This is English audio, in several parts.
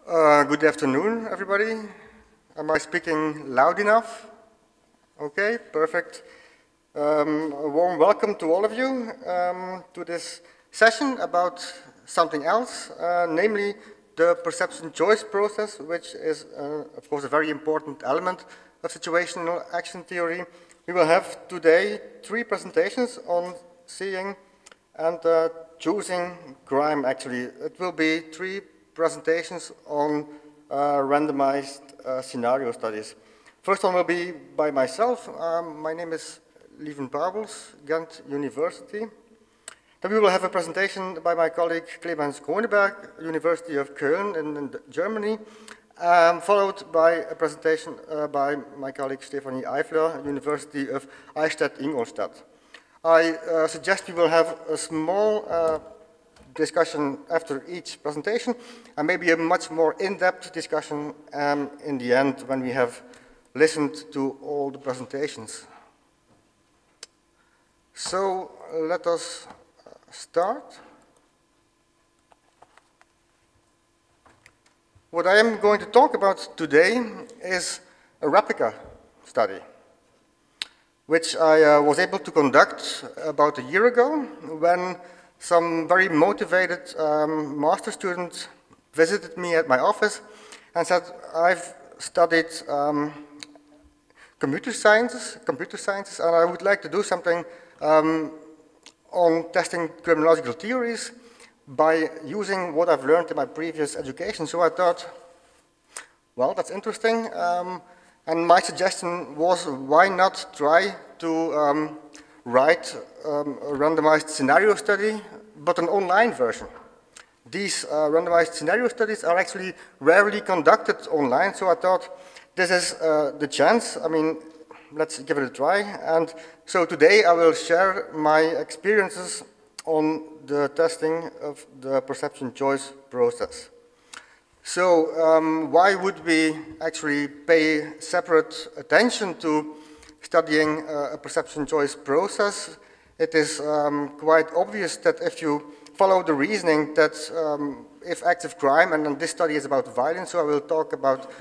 Good afternoon, everybody. Am I speaking loud enough? Okay, perfect. A warm welcome to all of you to this session about something else, namely the perception choice process, which is, of course, a very important element of situational action theory. We will have today 3 presentations on seeing and choosing crime, actually. It will be 3 presentations on randomized scenario studies. First one will be by myself. My name is Lieven Pauwels, Ghent University. Then we will have a presentation by my colleague Clemens Kroneberg, University of Cologne in Germany, followed by a presentation by my colleague Stefanie Eifler, University of Eichstätt-Ingolstadt. I suggest we will have a small discussion after each presentation, and maybe a much more in-depth discussion in the end when we have listened to all the presentations. So let us start. What I am going to talk about today is a replica study, which I was able to conduct about a year ago when some very motivated master students visited me at my office and said, I've studied computer sciences, and I would like to do something on testing criminological theories by using what I've learned in my previous education. So I thought, well, that's interesting. And my suggestion was, why not try to write a randomized scenario study, but an online version. These randomized scenario studies are actually rarely conducted online, so I thought this is the chance. I mean, let's give it a try. And so today I will share my experiences on the testing of the perception choice process. So why would we actually pay separate attention to studying a perception choice process? It is quite obvious that if you follow the reasoning that if acts of crime, and this study is about violence, so I will talk about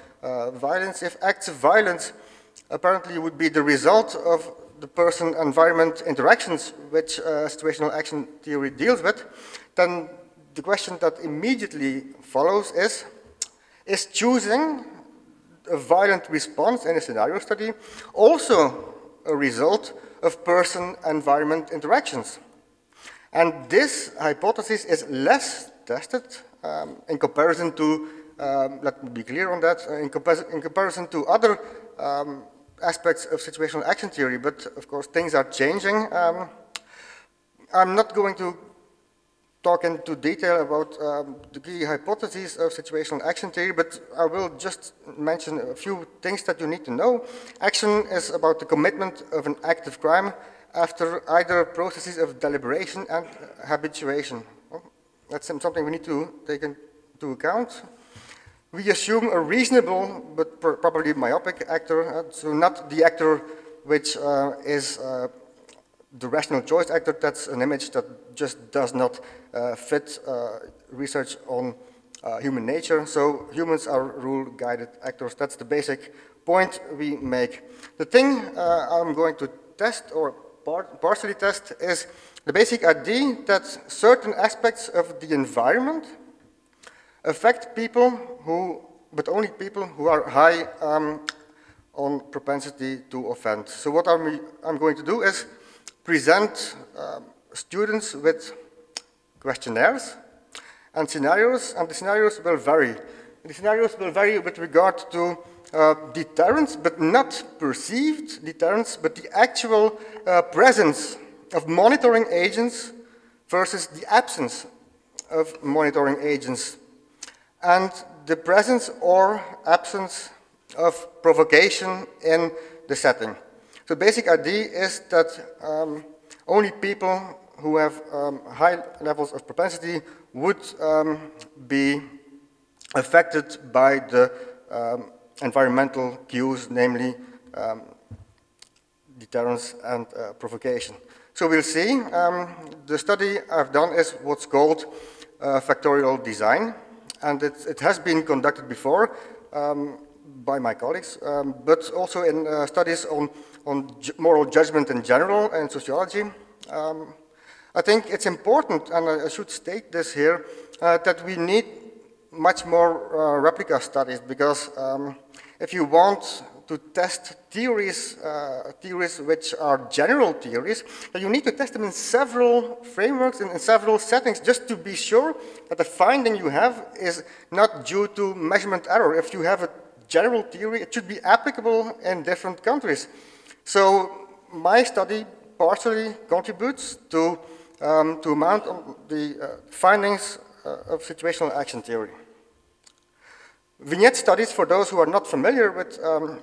violence, if acts of violence apparently would be the result of the person-environment interactions which situational action theory deals with, then the question that immediately follows is choosing a violent response in a scenario study also a result of person-environment interactions? And this hypothesis is less tested in comparison to, let me be clear on that, in comparison to other aspects of situational action theory, but of course things are changing. I'm not going to talk into detail about the key hypotheses of situational action theory, but I will just mention a few things that you need to know. Action is about the commitment of an act of crime after either processes of deliberation and habituation. That's something we need to take into account. We assume a reasonable, but probably myopic actor, so not the actor which is the rational choice actor. That's an image that just does not fit research on human nature. So humans are rule-guided actors. That's the basic point we make. The thing I'm going to test, or partially test, is the basic idea that certain aspects of the environment affect people but only people who are high on propensity to offend. So what I'm going to do is present students with questionnaires and scenarios, and the scenarios will vary. The scenarios will vary with regard to deterrence, but not perceived deterrence, but the actual presence of monitoring agents versus the absence of monitoring agents, and the presence or absence of provocation in the setting. So the basic idea is that only people who have high levels of propensity would be affected by the environmental cues, namely deterrence and provocation. So we'll see. The study I've done is what's called factorial design. and it has been conducted before by my colleagues, but also in studies on moral judgment in general and sociology. I think it's important, and I should state this here, that we need much more replica studies, because if you want to test theories, theories which are general theories, then you need to test them in several frameworks and in several settings just to be sure that the finding you have is not due to measurement error. If you have a general theory, it should be applicable in different countries. So my study partially contributes to mount on the findings of situational action theory. Vignette studies, for those who are not familiar with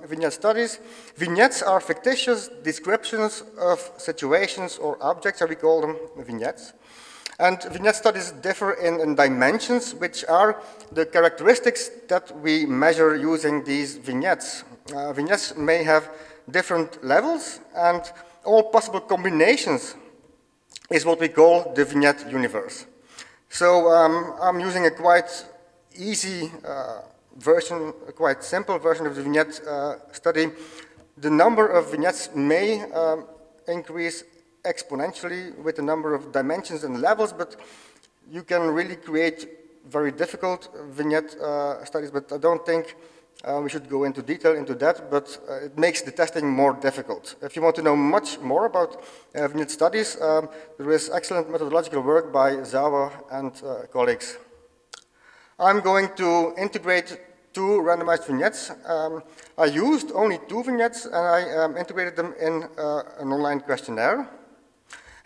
vignette studies, vignettes are fictitious descriptions of situations or objects, and we call them vignettes. And vignette studies differ in dimensions, which are the characteristics that we measure using these vignettes. Vignettes may have different levels, and all possible combinations is what we call the vignette universe. So I'm using a quite easy version, a quite simple version of the vignette study. The number of vignettes may increase exponentially with the number of dimensions and levels, but you can really create very difficult vignette studies, but I don't think we should go into detail into that, but it makes the testing more difficult. If you want to know much more about vignette studies, there is excellent methodological work by Zawa and colleagues. I'm going to integrate 2 randomized vignettes. I used only 2 vignettes, and I integrated them in an online questionnaire.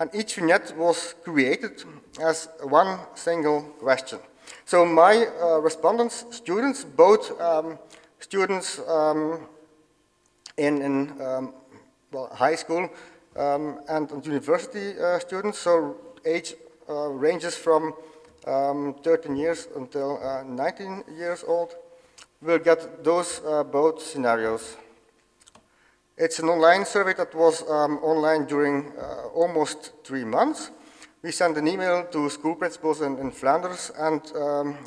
And each vignette was created as one single question. So my respondents, students, both students in well, high school and university students, so age ranges from 13 years until 19 years old, will get those both scenarios. It's an online survey that was online during almost 3 months. We sent an email to school principals in Flanders and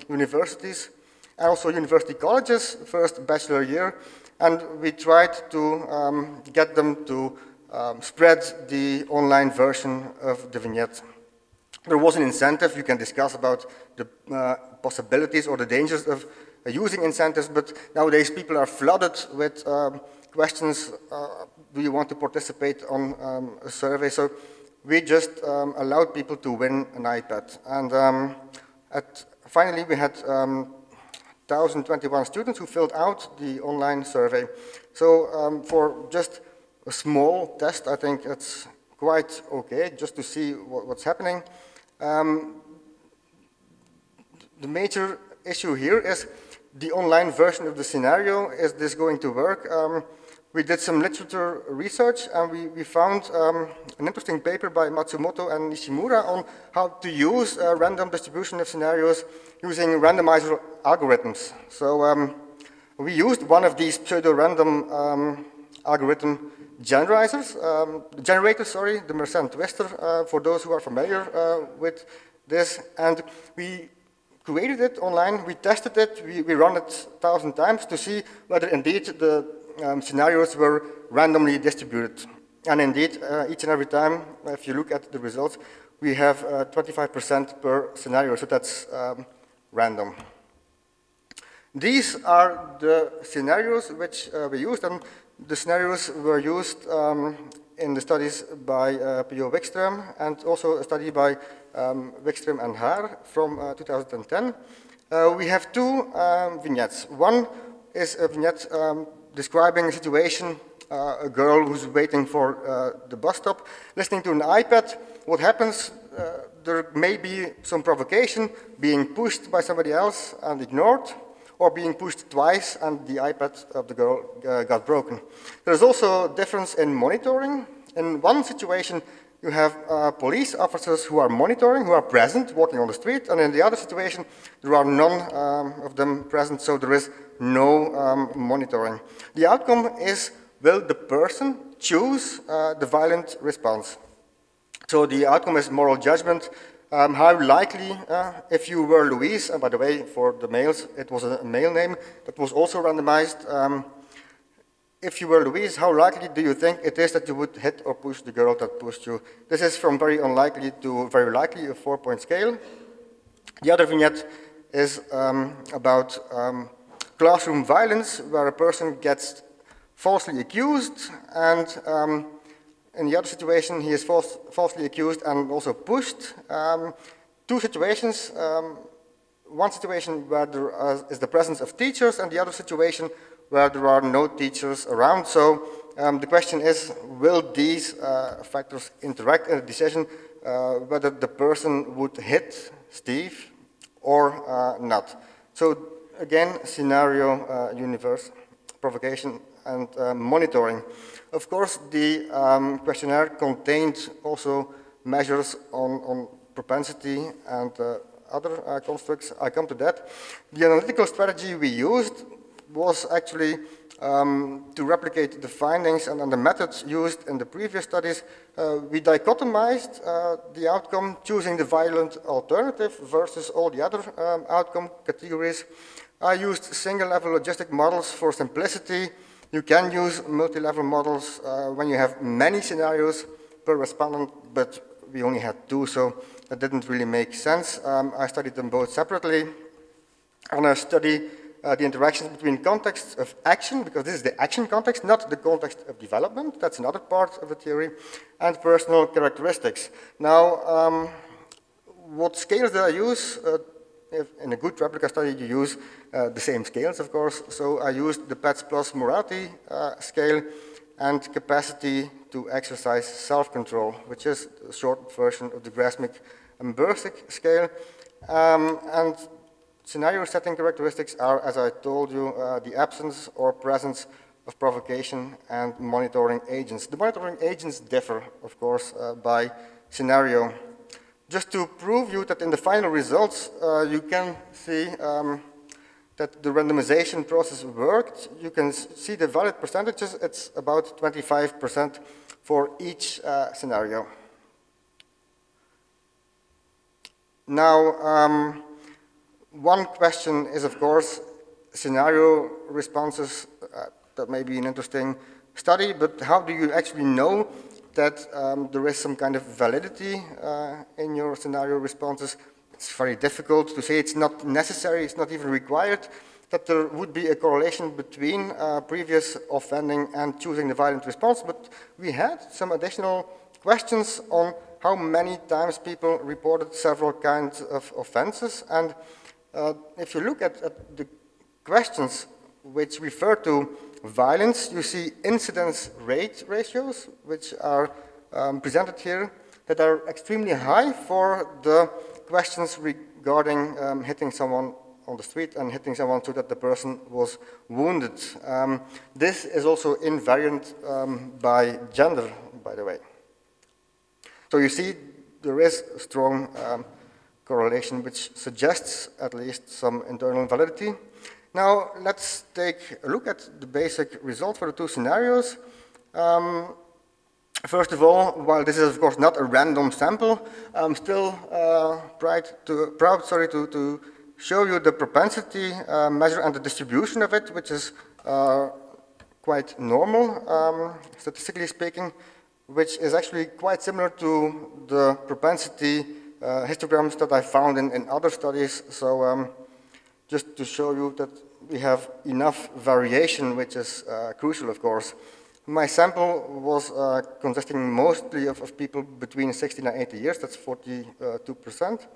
universities, and also university colleges, first bachelor year, and we tried to get them to spread the online version of the vignette. There was an incentive. You can discuss about the possibilities or the dangers of using incentives, but nowadays people are flooded with questions, do you want to participate on a survey? So we just allowed people to win an iPad. And finally we had 1,021 students who filled out the online survey. So for just a small test, I think it's quite okay, just to see what's happening. The major issue here is the online version of the scenario. Is this going to work? We did some literature research, and we found an interesting paper by Matsumoto and Nishimura on how to use random distribution of scenarios using randomizer algorithms. So we used one of these pseudo-random algorithm generators, the Mersenne twister, for those who are familiar with this. And we created it online, we tested it, we ran it 1,000 times to see whether indeed the scenarios were randomly distributed. And indeed, each and every time, if you look at the results, we have 25% per scenario, so that's random. These are the scenarios which we used, and the scenarios were used in the studies by P.O. Wikström, and also a study by Wikström and Haar from 2010. We have 2 vignettes. One is a vignette describing a situation, a girl who's waiting for the bus stop, listening to an iPad. What happens? There may be some provocation, being pushed by somebody else and ignored, or being pushed twice and the iPad of the girl got broken. There's also a difference in monitoring. In one situation, you have police officers who are monitoring, who are present, walking on the street, and in the other situation, there are none of them present, so there is no monitoring. The outcome is, will the person choose the violent response? So the outcome is moral judgment. how likely, if you were Louise, and by the way, for the males, it was a male name that was also randomized. If you were Louise, how likely do you think it is that you would hit or push the girl that pushed you? This is from very unlikely to very likely, a 4-point scale. The other vignette is about classroom violence, where a person gets falsely accused, and in the other situation, he is falsely accused and also pushed. Two situations, one situation where there is the presence of teachers, and the other situation where there are no teachers around. So the question is, will these factors interact in a decision whether the person would hit Steve or not? So again, scenario, universe, provocation, and monitoring. Of course, the questionnaire contained also measures on propensity and other constructs. I come to that. The analytical strategy we used was actually to replicate the findings and the methods used in the previous studies. We dichotomized the outcome, choosing the violent alternative versus all the other outcome categories. I used single-level logistic models for simplicity. You can use multi-level models when you have many scenarios per respondent, but we only had 2, so that didn't really make sense. I studied them both separately, and I studied the interactions between contexts of action, because this is the action context, not the context of development. That's another part of the theory, and personal characteristics. Now, what scales did I use? If in a good replica study, you use the same scales, of course. So I used the PETS plus morality scale and capacity to exercise self-control, which is a short version of the Grasmick and Bursick scale. And scenario setting characteristics are, as I told you, the absence or presence of provocation and monitoring agents. The monitoring agents differ, of course, by scenario. Just to prove you that in the final results, you can see that the randomization process worked. You can see the valid percentages. It's about 25% for each scenario. Now, one question is, of course, scenario responses. That may be an interesting study, but how do you actually know that there is some kind of validity in your scenario responses? It's very difficult to say. It's not necessary, it's not even required that there would be a correlation between previous offending and choosing the violent response, but we had some additional questions on how many times people reported several kinds of offenses. And if you look at the questions which refer to violence, you see incidence rate ratios, which are presented here, that are extremely high for the questions regarding hitting someone on the street and hitting someone so that the person was wounded. This is also invariant by gender, by the way. So you see there is a strong correlation which suggests at least some internal validity. Now let's take a look at the basic result for the two scenarios. First of all, while this is of course not a random sample, I'm still proud to show you the propensity measure and the distribution of it, which is quite normal, statistically speaking, which is actually quite similar to the propensity histograms that I found in other studies. So just to show you that we have enough variation, which is crucial, of course. My sample was consisting mostly of people between 16 and 80 years, that's 42%.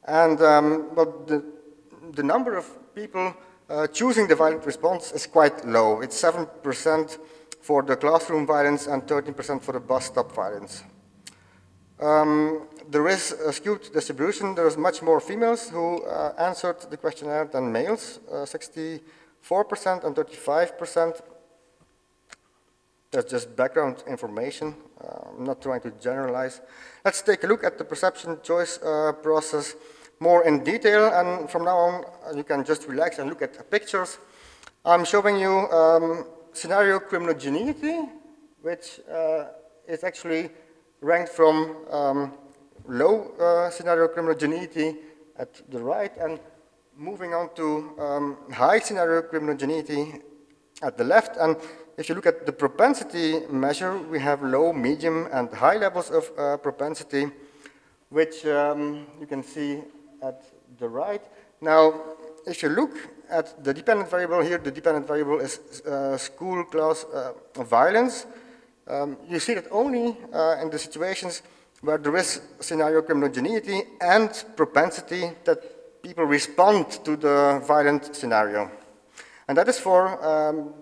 And well, the number of people choosing the violent response is quite low. It's 7% for the classroom violence and 13% for the bus stop violence. There is a skewed distribution. There's much more females who answered the questionnaire than males, 64% and 35%. That's just background information. I'm not trying to generalize. Let's take a look at the perception choice process more in detail, and from now on you can just relax and look at pictures. I'm showing you scenario criminogeneity, which is actually ranked from low scenario criminogeneity at the right, and moving on to high scenario criminogeneity at the left. And if you look at the propensity measure, we have low, medium, and high levels of propensity, which you can see at the right. Now, if you look at the dependent variable here, the dependent variable is school class violence. You see that only in the situations where there is scenario criminogeneity and propensity that people respond to the violent scenario. And that is for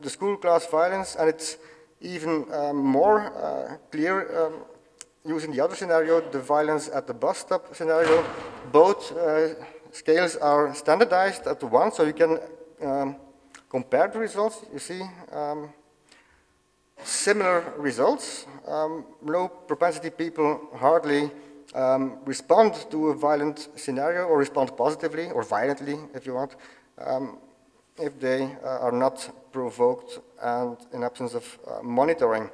the school class violence, and it's even more clear using the other scenario, the violence at the bus stop scenario. Both scales are standardized at 1, so you can compare the results. You see similar results. Low propensity people hardly respond to a violent scenario, or respond positively or violently, if you want, if they are not provoked and in absence of monitoring.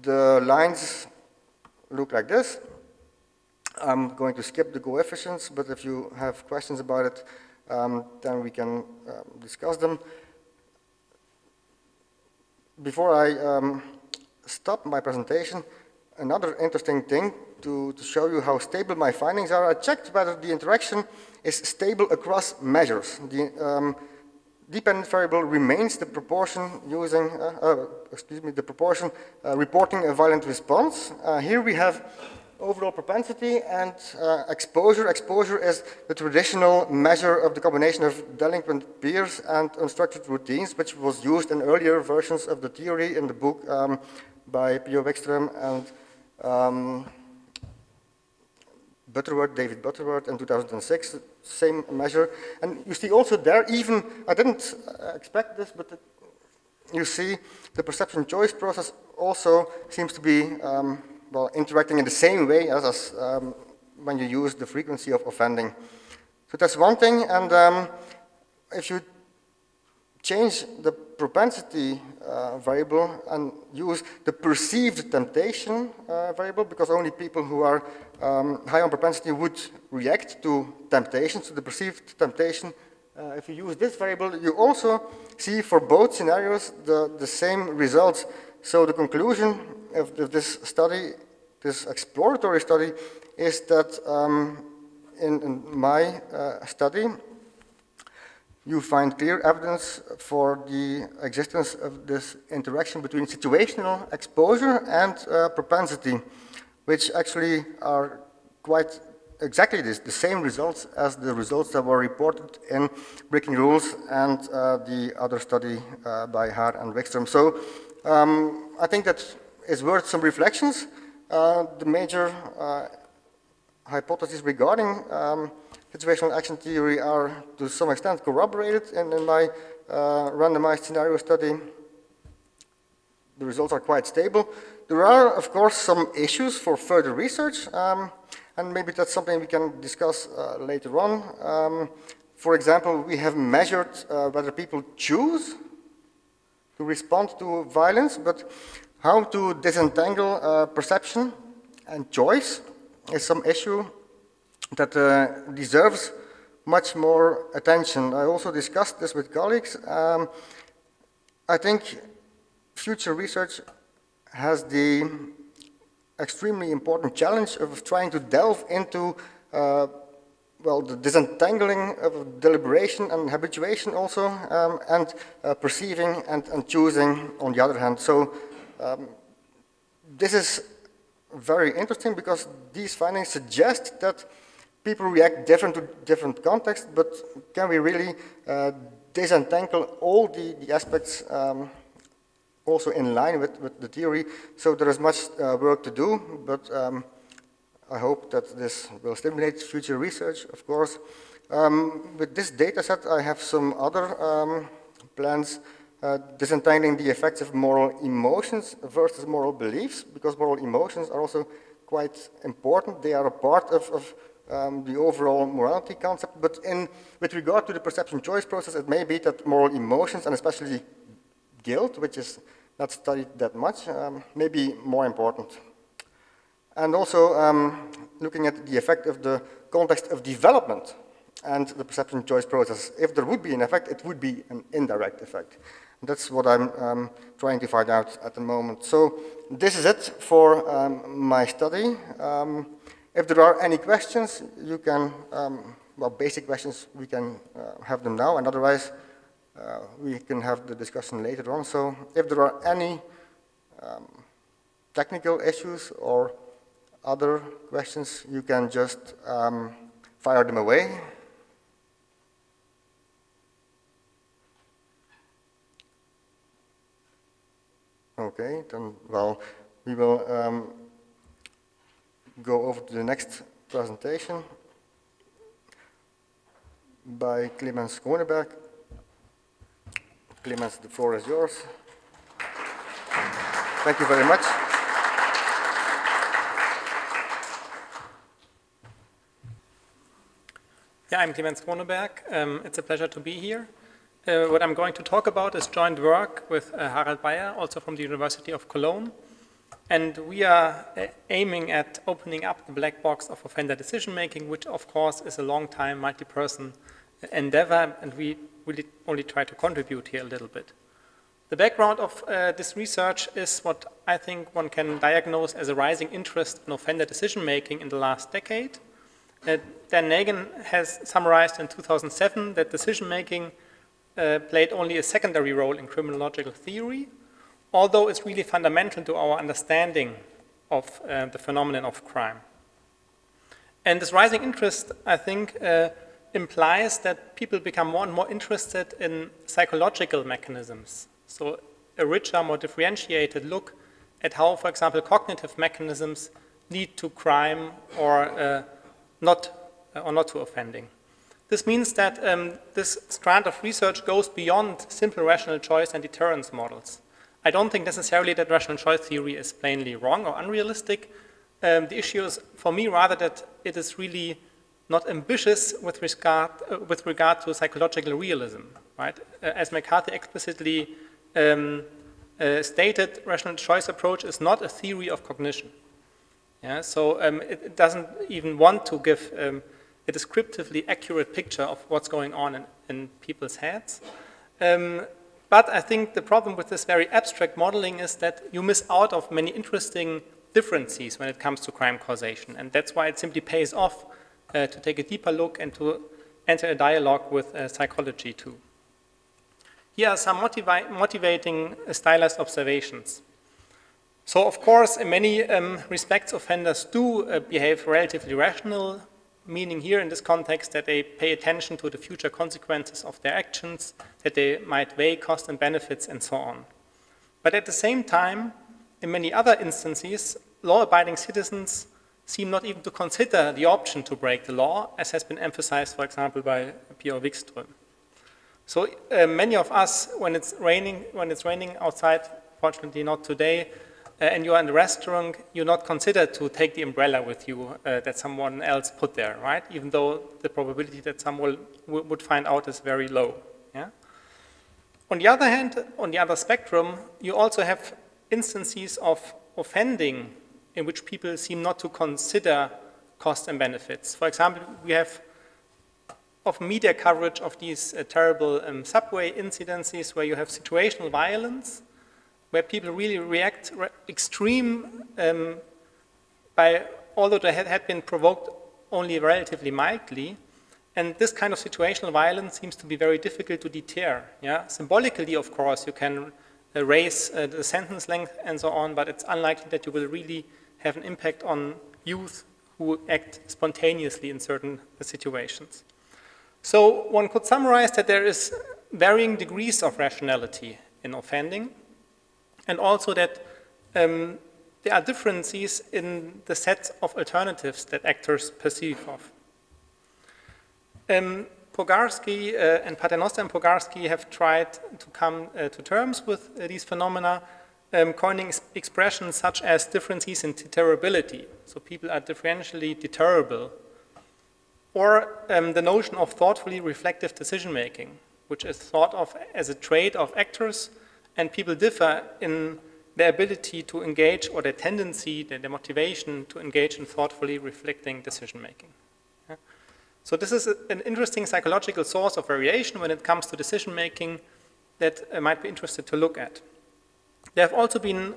The lines look like this. I'm going to skip the coefficients, but if you have questions about it, then we can discuss them. Before I stop my presentation, another interesting thing to show you how stable my findings are, I checked whether the interaction is stable across measures. The dependent variable remains the proportion using, the proportion reporting a violent response. Here we have overall propensity and exposure. Exposure is the traditional measure of the combination of delinquent peers and unstructured routines, which was used in earlier versions of the theory in the book by P.O. Wikström and Butterworth, David Butterworth in 2006, same measure. And you see also there, even, I didn't expect this, but you see the perception choice process also seems to be well, interacting in the same way as when you use the frequency of offending. So that's one thing, and if you change the propensity variable and use the perceived temptation variable, because only people who are high on propensity would react to temptation, so the perceived temptation, if you use this variable, you also see for both scenarios the same results. So the conclusion of this study, this exploratory study, is that in my study, you find clear evidence for the existence of this interaction between situational exposure and propensity, which actually are quite exactly the same results as the results that were reported in Breaking Rules and the other study by Haar and Wikström. So I think that is worth some reflections. The major hypotheses regarding situational action theory are to some extent corroborated in my randomized scenario study. The results are quite stable. There are, of course, some issues for further research, and maybe that's something we can discuss later on. For example, we have measured whether people choose to respond to violence, but how to disentangle perception and choice is some issue that deserves much more attention. I also discussed this with colleagues. I think future research has the extremely important challenge of trying to delve into well, the disentangling of deliberation and habituation also, and perceiving and choosing on the other hand. So this is very interesting because these findings suggest that people react different to different contexts, but can we really disentangle all the aspects also in line with the theory? So there is much work to do, but I hope that this will stimulate future research, of course. With this data set, I have some other plans, disentangling the effects of moral emotions versus moral beliefs, because moral emotions are also quite important. They are a part of the overall morality concept, but with regard to the perception choice process, it may be that moral emotions, and especially guilt, which is not studied that much, may be more important. and also looking at the effect of the context of development and the perception choice process. If there would be an effect, it would be an indirect effect. That's what I'm trying to find out at the moment. So this is it for my study. If there are any questions, you can, well, basic questions, we can have them now, and otherwise we can have the discussion later on. So if there are any technical issues or other questions, you can just fire them away. Okay, then, well, we will go over to the next presentation by Clemens Kroneberg. Clemens, the floor is yours. Thank you very much. Yeah, I'm Clemens Kroneberg. It's a pleasure to be here. What I'm going to talk about is joint work with Harald Beyer, also from the University of Cologne. And we are aiming at opening up the black box of offender decision-making, which of course is a long-time multi-person endeavor, and we really only try to contribute here a little bit. The background of this research is what I think one can diagnose as a rising interest in offender decision-making in the last decade. Dan Nagin has summarized in 2007 that decision-making played only a secondary role in criminological theory, although it's really fundamental to our understanding of the phenomenon of crime. And this rising interest, I think, implies that people become more and more interested in psychological mechanisms. So a richer, more differentiated look at how, for example, cognitive mechanisms lead to crime or not to offending. This means that this strand of research goes beyond simple rational choice and deterrence models. I don't think necessarily that rational choice theory is plainly wrong or unrealistic. The issue is, for me, rather that it is really not ambitious with regard to psychological realism. Right? As McCarthy explicitly stated, rational choice approach is not a theory of cognition. Yeah? So it doesn't even want to give a descriptively accurate picture of what's going on in people's heads. But I think the problem with this very abstract modeling is that you miss out of many interesting differences when it comes to crime causation. And that's why it simply pays off to take a deeper look and to enter a dialogue with psychology too. Here are some motivating stylized observations. So of course, in many respects, offenders do behave relatively rational, meaning here in this context that they pay attention to the future consequences of their actions, that they might weigh costs and benefits and so on. But at the same time, in many other instances, law-abiding citizens seem not even to consider the option to break the law, as has been emphasized, for example, by Pierre Wikström. So many of us, when it's raining outside, fortunately not today, and you are in the restaurant, you're not considered to take the umbrella with you that someone else put there, right? Even though the probability that someone would find out is very low. Yeah? On the other hand, on the other spectrum, you also have instances of offending in which people seem not to consider costs and benefits. For example, we have of media coverage of these terrible subway incidences where you have situational violence, where people really react extreme although they had been provoked only relatively mildly. And this kind of situational violence seems to be very difficult to deter. Yeah? Symbolically, of course, you can raise the sentence length and so on, but it's unlikely that you will really have an impact on youth who act spontaneously in certain situations. So one could summarize that there is varying degrees of rationality in offending, and also that there are differences in the set of alternatives that actors perceive of. Pogarski and Paternoster and Pogarski have tried to come to terms with these phenomena, coining expressions such as differences in deterrability. So people are differentially deterrable. Or the notion of thoughtfully reflective decision-making, which is thought of as a trait of actors, and people differ in their ability to engage, or their tendency, their motivation to engage in thoughtfully reflecting decision-making. Yeah. So this is an interesting psychological source of variation when it comes to decision-making that I might be interested to look at. There have also been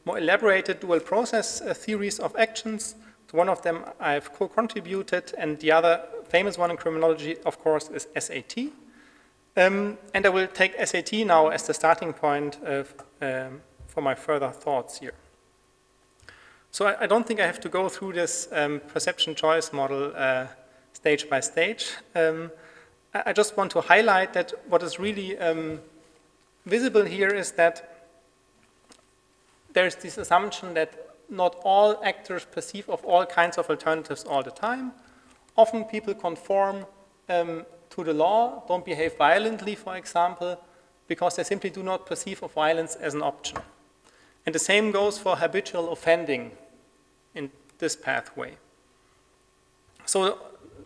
more elaborated dual process theories of actions. To one of them I've co-contributed, and the other famous one in criminology, of course, is SAT. And I will take SAT now as the starting point for my further thoughts here. So I don't think I have to go through this perception choice model stage by stage. I just want to highlight that what is really visible here is that there's this assumption that not all actors perceive of all kinds of alternatives all the time. Often people conform to the law, don't behave violently, for example, because they simply do not perceive of violence as an option. And the same goes for habitual offending in this pathway. So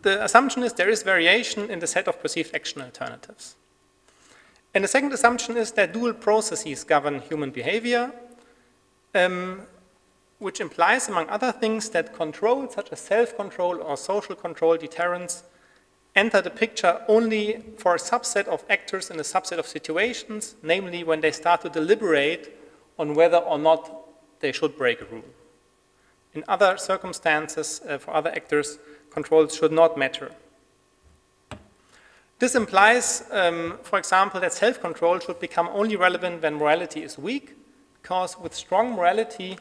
the assumption is there is variation in the set of perceived action alternatives. And the second assumption is that dual processes govern human behavior, which implies, among other things, that control, such as self-control or social control, deterrence, enter the picture only for a subset of actors in a subset of situations, namely when they start to deliberate on whether or not they should break a rule. In other circumstances, for other actors, control should not matter. This implies, for example, that self-control should become only relevant when morality is weak, because with strong morality,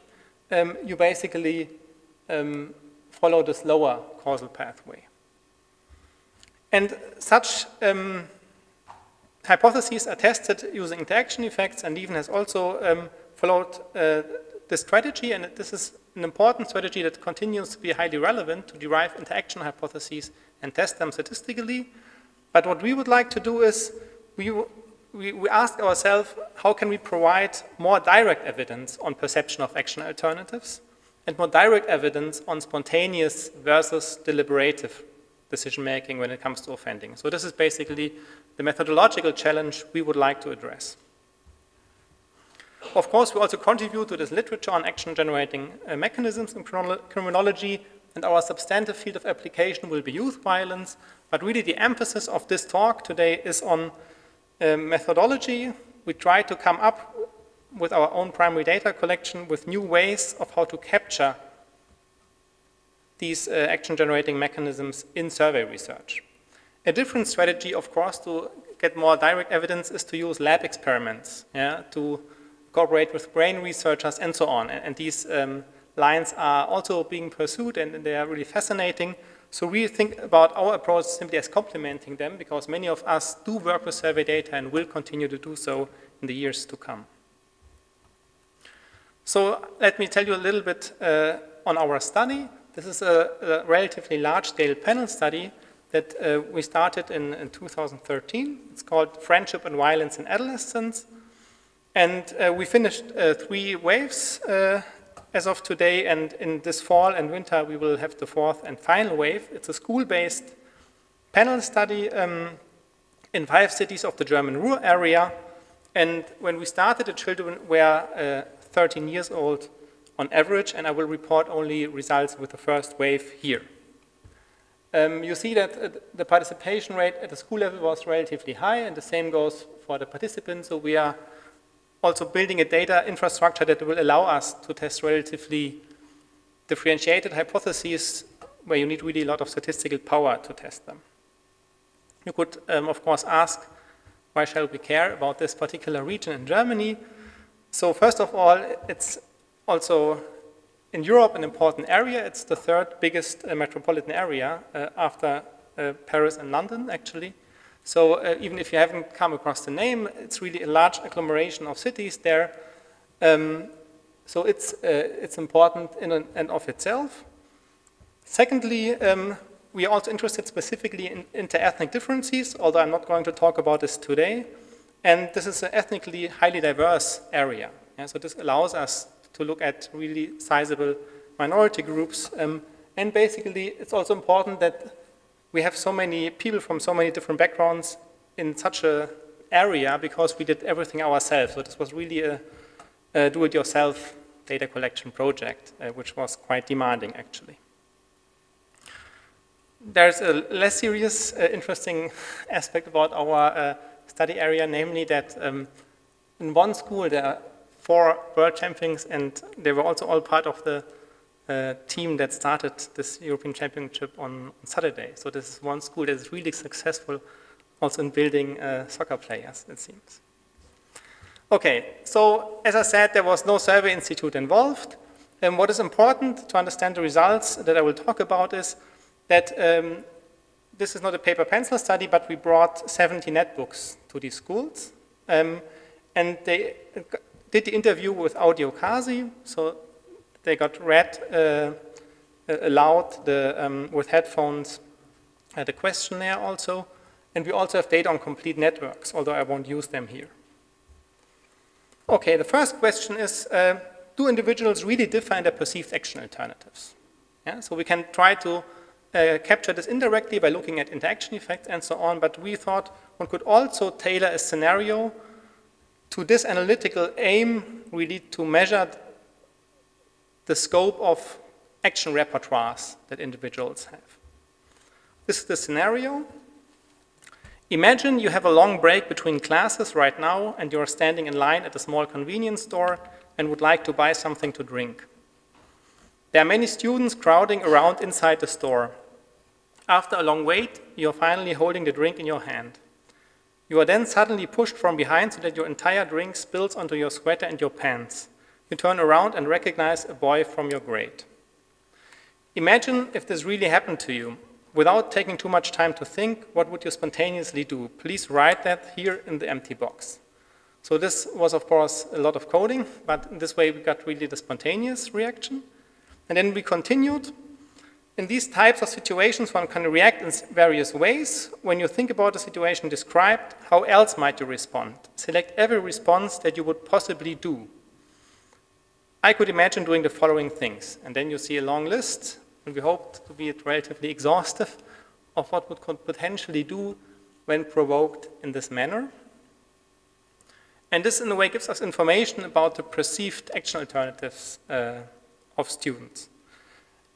you basically follow the slower causal pathway. And such hypotheses are tested using interaction effects, and Lieven has also followed this strategy, and this is an important strategy that continues to be highly relevant to derive interaction hypotheses and test them statistically. But what we would like to do is we ask ourselves, how can we provide more direct evidence on perception of action alternatives and more direct evidence on spontaneous versus deliberative decision-making when it comes to offending. So this is basically the methodological challenge we would like to address. Of course, we also contribute to this literature on action-generating mechanisms in criminology, and our substantive field of application will be youth violence, but really the emphasis of this talk today is on methodology. We try to come up with our own primary data collection with new ways of how to capture these action-generating mechanisms in survey research. A different strategy, of course, to get more direct evidence is to use lab experiments, to cooperate with brain researchers and so on. And these lines are also being pursued, and they are really fascinating. So we think about our approach simply as complementing them, because many of us do work with survey data and will continue to do so in the years to come. So let me tell you a little bit on our study. This is a relatively large-scale panel study that we started in 2013. It's called Friendship and Violence in Adolescence. And we finished 3 waves as of today, and in this fall and winter we will have the 4th and final wave. It's a school-based panel study in 5 cities of the German Ruhr area. And when we started, the children were 13 years old on average, and I will report only results with the first wave here. You see that the participation rate at the school level was relatively high, and the same goes for the participants. So we are also building a data infrastructure that will allow us to test relatively differentiated hypotheses where you need really a lot of statistical power to test them. You could, of course, ask, why shall we care about this particular region in Germany? So first of all, it's also in Europe an important area. It's the 3rd biggest metropolitan area after Paris and London, actually. So even if you haven't come across the name, it's really a large agglomeration of cities there. So it's important in and of itself. Secondly, we are also interested specifically in inter-ethnic differences, although I'm not going to talk about this today. And this is an ethnically highly diverse area. So this allows us to look at really sizable minority groups. And basically, it's also important that we have so many people from so many different backgrounds in such an area, because we did everything ourselves. So this was really a do-it-yourself data collection project, which was quite demanding, actually. There's a less serious, interesting aspect about our study area, namely that in one school there are 4 world champions, and they were also all part of the team that started this European Championship on Saturday. So this is one school that is really successful also in building soccer players, it seems. Okay, so as I said, there was no survey institute involved. And what is important to understand the results that I will talk about is that this is not a paper-pencil study, but we brought 70 netbooks to these schools. And they did the interview with audio CASI, so they got read aloud with headphones the questionnaire also. And we also have data on complete networks, although I won't use them here. Okay, the first question is, do individuals really define their perceived action alternatives? Yeah, so we can try to capture this indirectly by looking at interaction effects and so on, but we thought one could also tailor a scenario to this analytical aim, really to measure the scope of action repertoires that individuals have. This is the scenario. Imagine you have a long break between classes right now and you're standing in line at a small convenience store and would like to buy something to drink. There are many students crowding around inside the store. After a long wait, you're finally holding the drink in your hand. You are then suddenly pushed from behind so that your entire drink spills onto your sweater and your pants. You turn around and recognize a boy from your grade. Imagine if this really happened to you. Without taking too much time to think, what would you spontaneously do? Please write that here in the empty box. So this was, of course, a lot of coding, but in this way we got really the spontaneous reaction. And then we continued. In these types of situations, one can react in various ways. When you think about the situation described, how else might you respond? Select every response that you would possibly do. I could imagine doing the following things. And then you see a long list, and we hoped to be relatively exhaustive of what we could potentially do when provoked in this manner. And this, in a way, gives us information about the perceived action alternatives of students.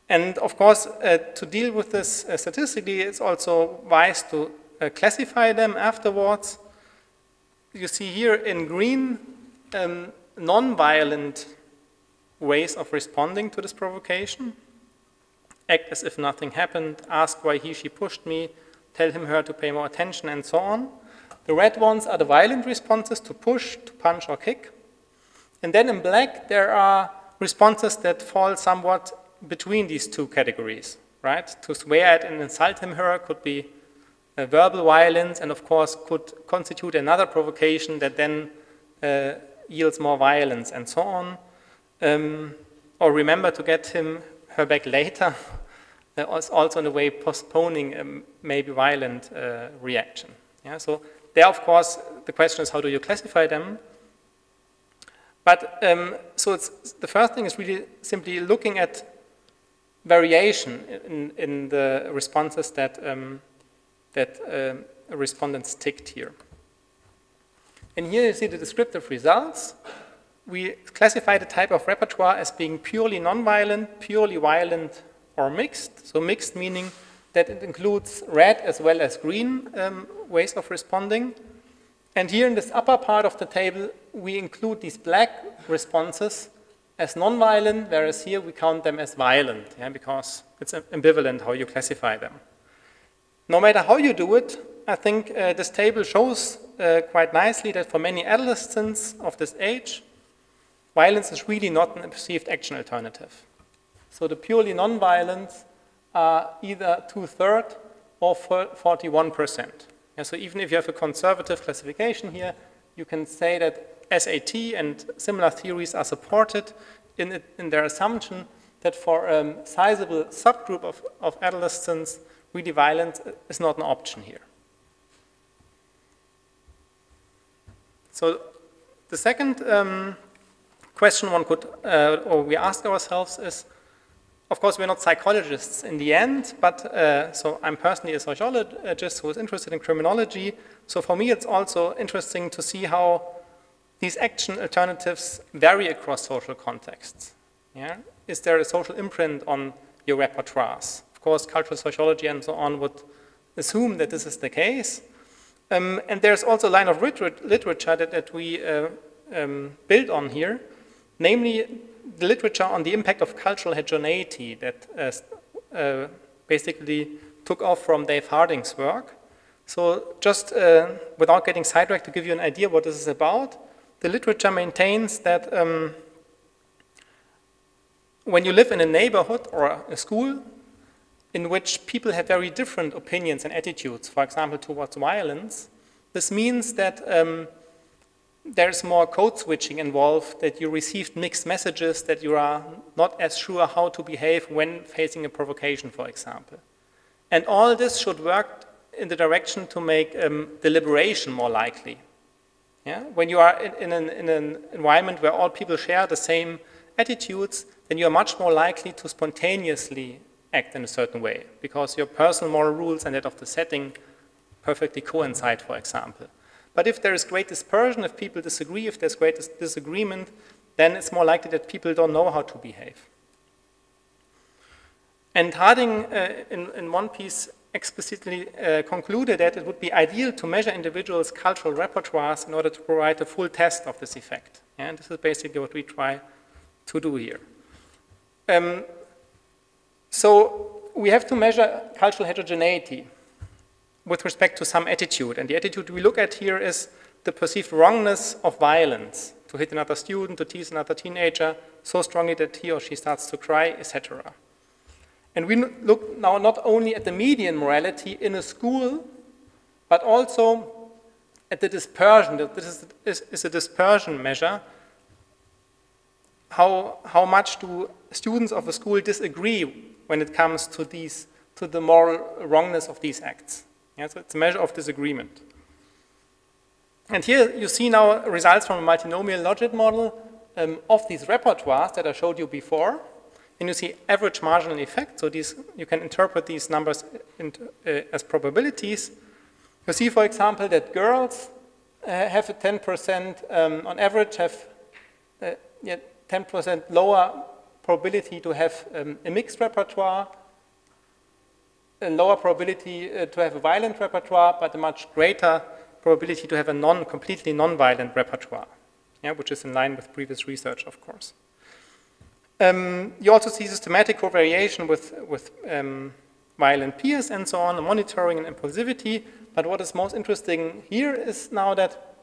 And of course, to deal with this statistically, it's also wise to classify them afterwards. You see here in green, non-violent ways of responding to this provocation. Act as if nothing happened, ask why he, she pushed me, tell him, her to pay more attention, and so on. The red ones are the violent responses to push, to punch, or kick. And then in black, there are responses that fall somewhat between these two categories, right? To swear at and insult him, her could be verbal violence, and of course could constitute another provocation that then yields more violence and so on. Or remember to get him, her back later, also in a way postponing a maybe violent reaction. Yeah, so there, of course, the question is how do you classify them? But so the first thing is really simply looking at variation in the responses that respondents ticked here. And here you see the descriptive results. We classify the type of repertoire as being purely non-violent, purely violent, or mixed. So mixed meaning that it includes red as well as green ways of responding. And here in this upper part of the table, we include these black responses as non-violent, whereas here we count them as violent, yeah, because it's ambivalent how you classify them. No matter how you do it, I think this table shows quite nicely that for many adolescents of this age, violence is really not a perceived action alternative. So the purely non-violent are either 2/3 or 41%. Yeah, so even if you have a conservative classification here, you can say that SAT and similar theories are supported in their assumption that for a sizable subgroup of adolescents, really violence is not an option here. So the second question one could, or we ask ourselves is, of course, we're not psychologists in the end, but so I'm personally a sociologist who is interested in criminology. So for me, it's also interesting to see how these action alternatives vary across social contexts. Yeah? Is there a social imprint on your repertoires? Of course, cultural sociology and so on would assume that this is the case. And there's also a line of literature that we build on here, namely the literature on the impact of cultural heterogeneity that basically took off from Dave Harding's work. So just without getting sidetracked, to give you an idea what this is about, the literature maintains that when you live in a neighborhood or a school in which people have very different opinions and attitudes, for example, towards violence, this means that there's more code switching involved, that you received mixed messages, that you are not as sure how to behave when facing a provocation, for example. And all this should work in the direction to make deliberation more likely. Yeah? When you are in an environment where all people share the same attitudes, then you are much more likely to spontaneously act in a certain way, because your personal moral rules and that of the setting perfectly coincide, for example. But if there is great dispersion, if people disagree, if there's great disagreement, then it's more likely that people don't know how to behave. And Harding, in one piece, explicitly concluded that it would be ideal to measure individuals' cultural repertoires in order to provide a full test of this effect. Yeah, and this is basically what we try to do here. So we have to measure cultural heterogeneity with respect to some attitude. And the attitude we look at here is the perceived wrongness of violence, to hit another student, to tease another teenager so strongly that he or she starts to cry, etc. And we look now not only at the median morality in a school, but also at the dispersion. This is a dispersion measure. How much do students of a school disagree when it comes to the moral wrongness of these acts? Yeah, so it's a measure of disagreement. And here you see now results from a multinomial logic model of these repertoires that I showed you before. And you see average marginal effect. So you can interpret these numbers as probabilities. You see, for example, that girls have a 10%, on average, have 10% lower probability to have a mixed repertoire, a lower probability to have a violent repertoire, but a much greater probability to have a completely non-violent repertoire, yeah, which is in line with previous research, of course. You also see systematic covariation with violent peers and so on, monitoring and impulsivity. But what is most interesting here is now that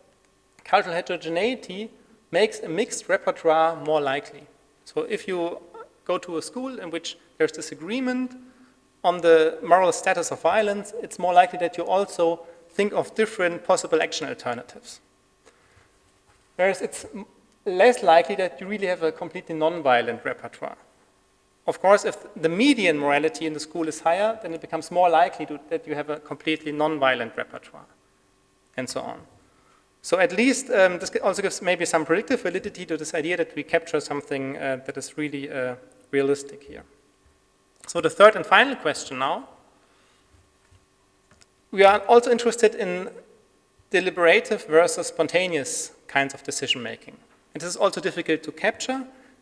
cultural heterogeneity makes a mixed repertoire more likely. So if you go to a school in which there's disagreement on the moral status of violence, it's more likely that you also think of different possible action alternatives. Whereas it's less likely that you really have a completely non-violent repertoire. Of course, if the median morality in the school is higher, then it becomes more likely that you have a completely non-violent repertoire, and so on. So at least this also gives maybe some predictive validity to this idea that we capture something that is really realistic here. So the third and final question now. We are also interested in deliberative versus spontaneous kinds of decision making. And this is also difficult to capture.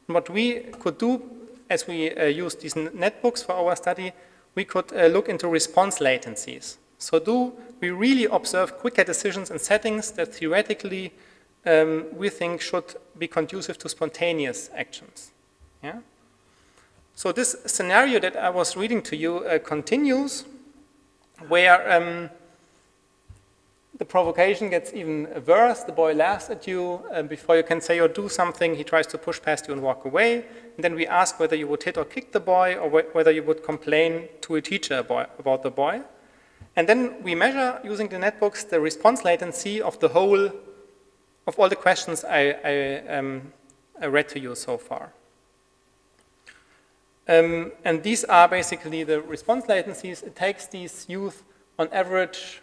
And what we could do, as we use these netbooks for our study, we could look into response latencies. So do we really observe quicker decisions in settings that theoretically we think should be conducive to spontaneous actions? Yeah? So this scenario that I was reading to you continues, where the provocation gets even worse. The boy laughs at you. Before you can say or do something, he tries to push past you and walk away. And then we ask whether you would hit or kick the boy, or whether you would complain to a teacher about the boy. And then we measure, using the netbooks, the response latency of all the questions I read to you so far. And these are basically the response latencies. It takes these youth on average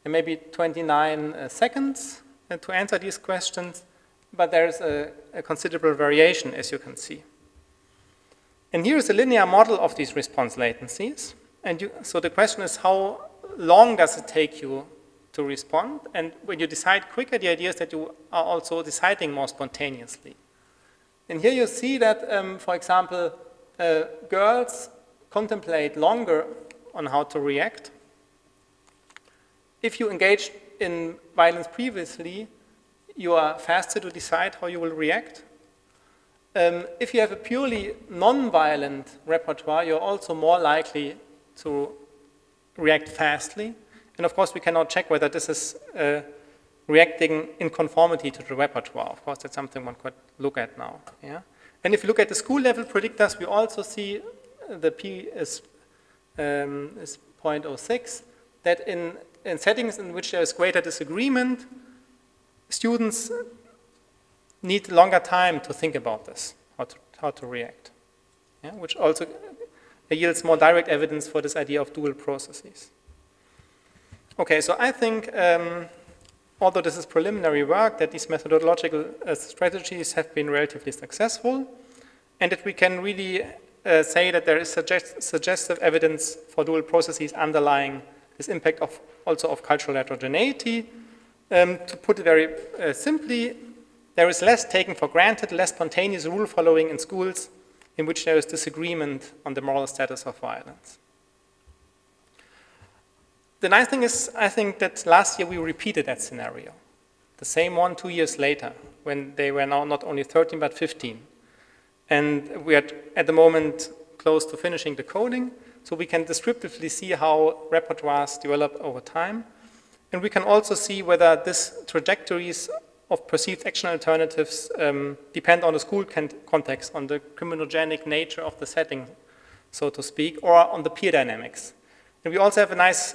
maybe 29 seconds to answer these questions, but there's a considerable variation, as you can see. And here is a linear model of these response latencies. And so the question is, how long does it take you to respond. And when you decide quicker, the idea is that you are also deciding more spontaneously. And here you see that, for example, girls contemplate longer on how to react. If you engaged in violence previously, you are faster to decide how you will react. If you have a purely non-violent repertoire, you're also more likely to react fastly. And of course, we cannot check whether this is reacting in conformity to the repertoire. Of course, that's something one could look at now. Yeah? And if you look at the school level predictors, we also see the P is 0.06, that in settings in which there is greater disagreement, students need longer time to think about this, how to react, yeah? Which also yields more direct evidence for this idea of dual processes. Okay, so I think, although this is preliminary work, that these methodological strategies have been relatively successful, and that we can really say that there is suggestive evidence for dual processes underlying this impact also of cultural heterogeneity. To put it very simply, there is less taken for granted, less spontaneous rule following in schools in which there is disagreement on the moral status of violence. The nice thing is, I think that last year we repeated that scenario. The same one 2 years later, when they were now not only 13 but 15. And we are at the moment close to finishing the coding, so we can descriptively see how repertoires develop over time. And we can also see whether these trajectories of perceived action alternatives depend on the school context, on the criminogenic nature of the setting, so to speak, or on the peer dynamics. And we also have a nice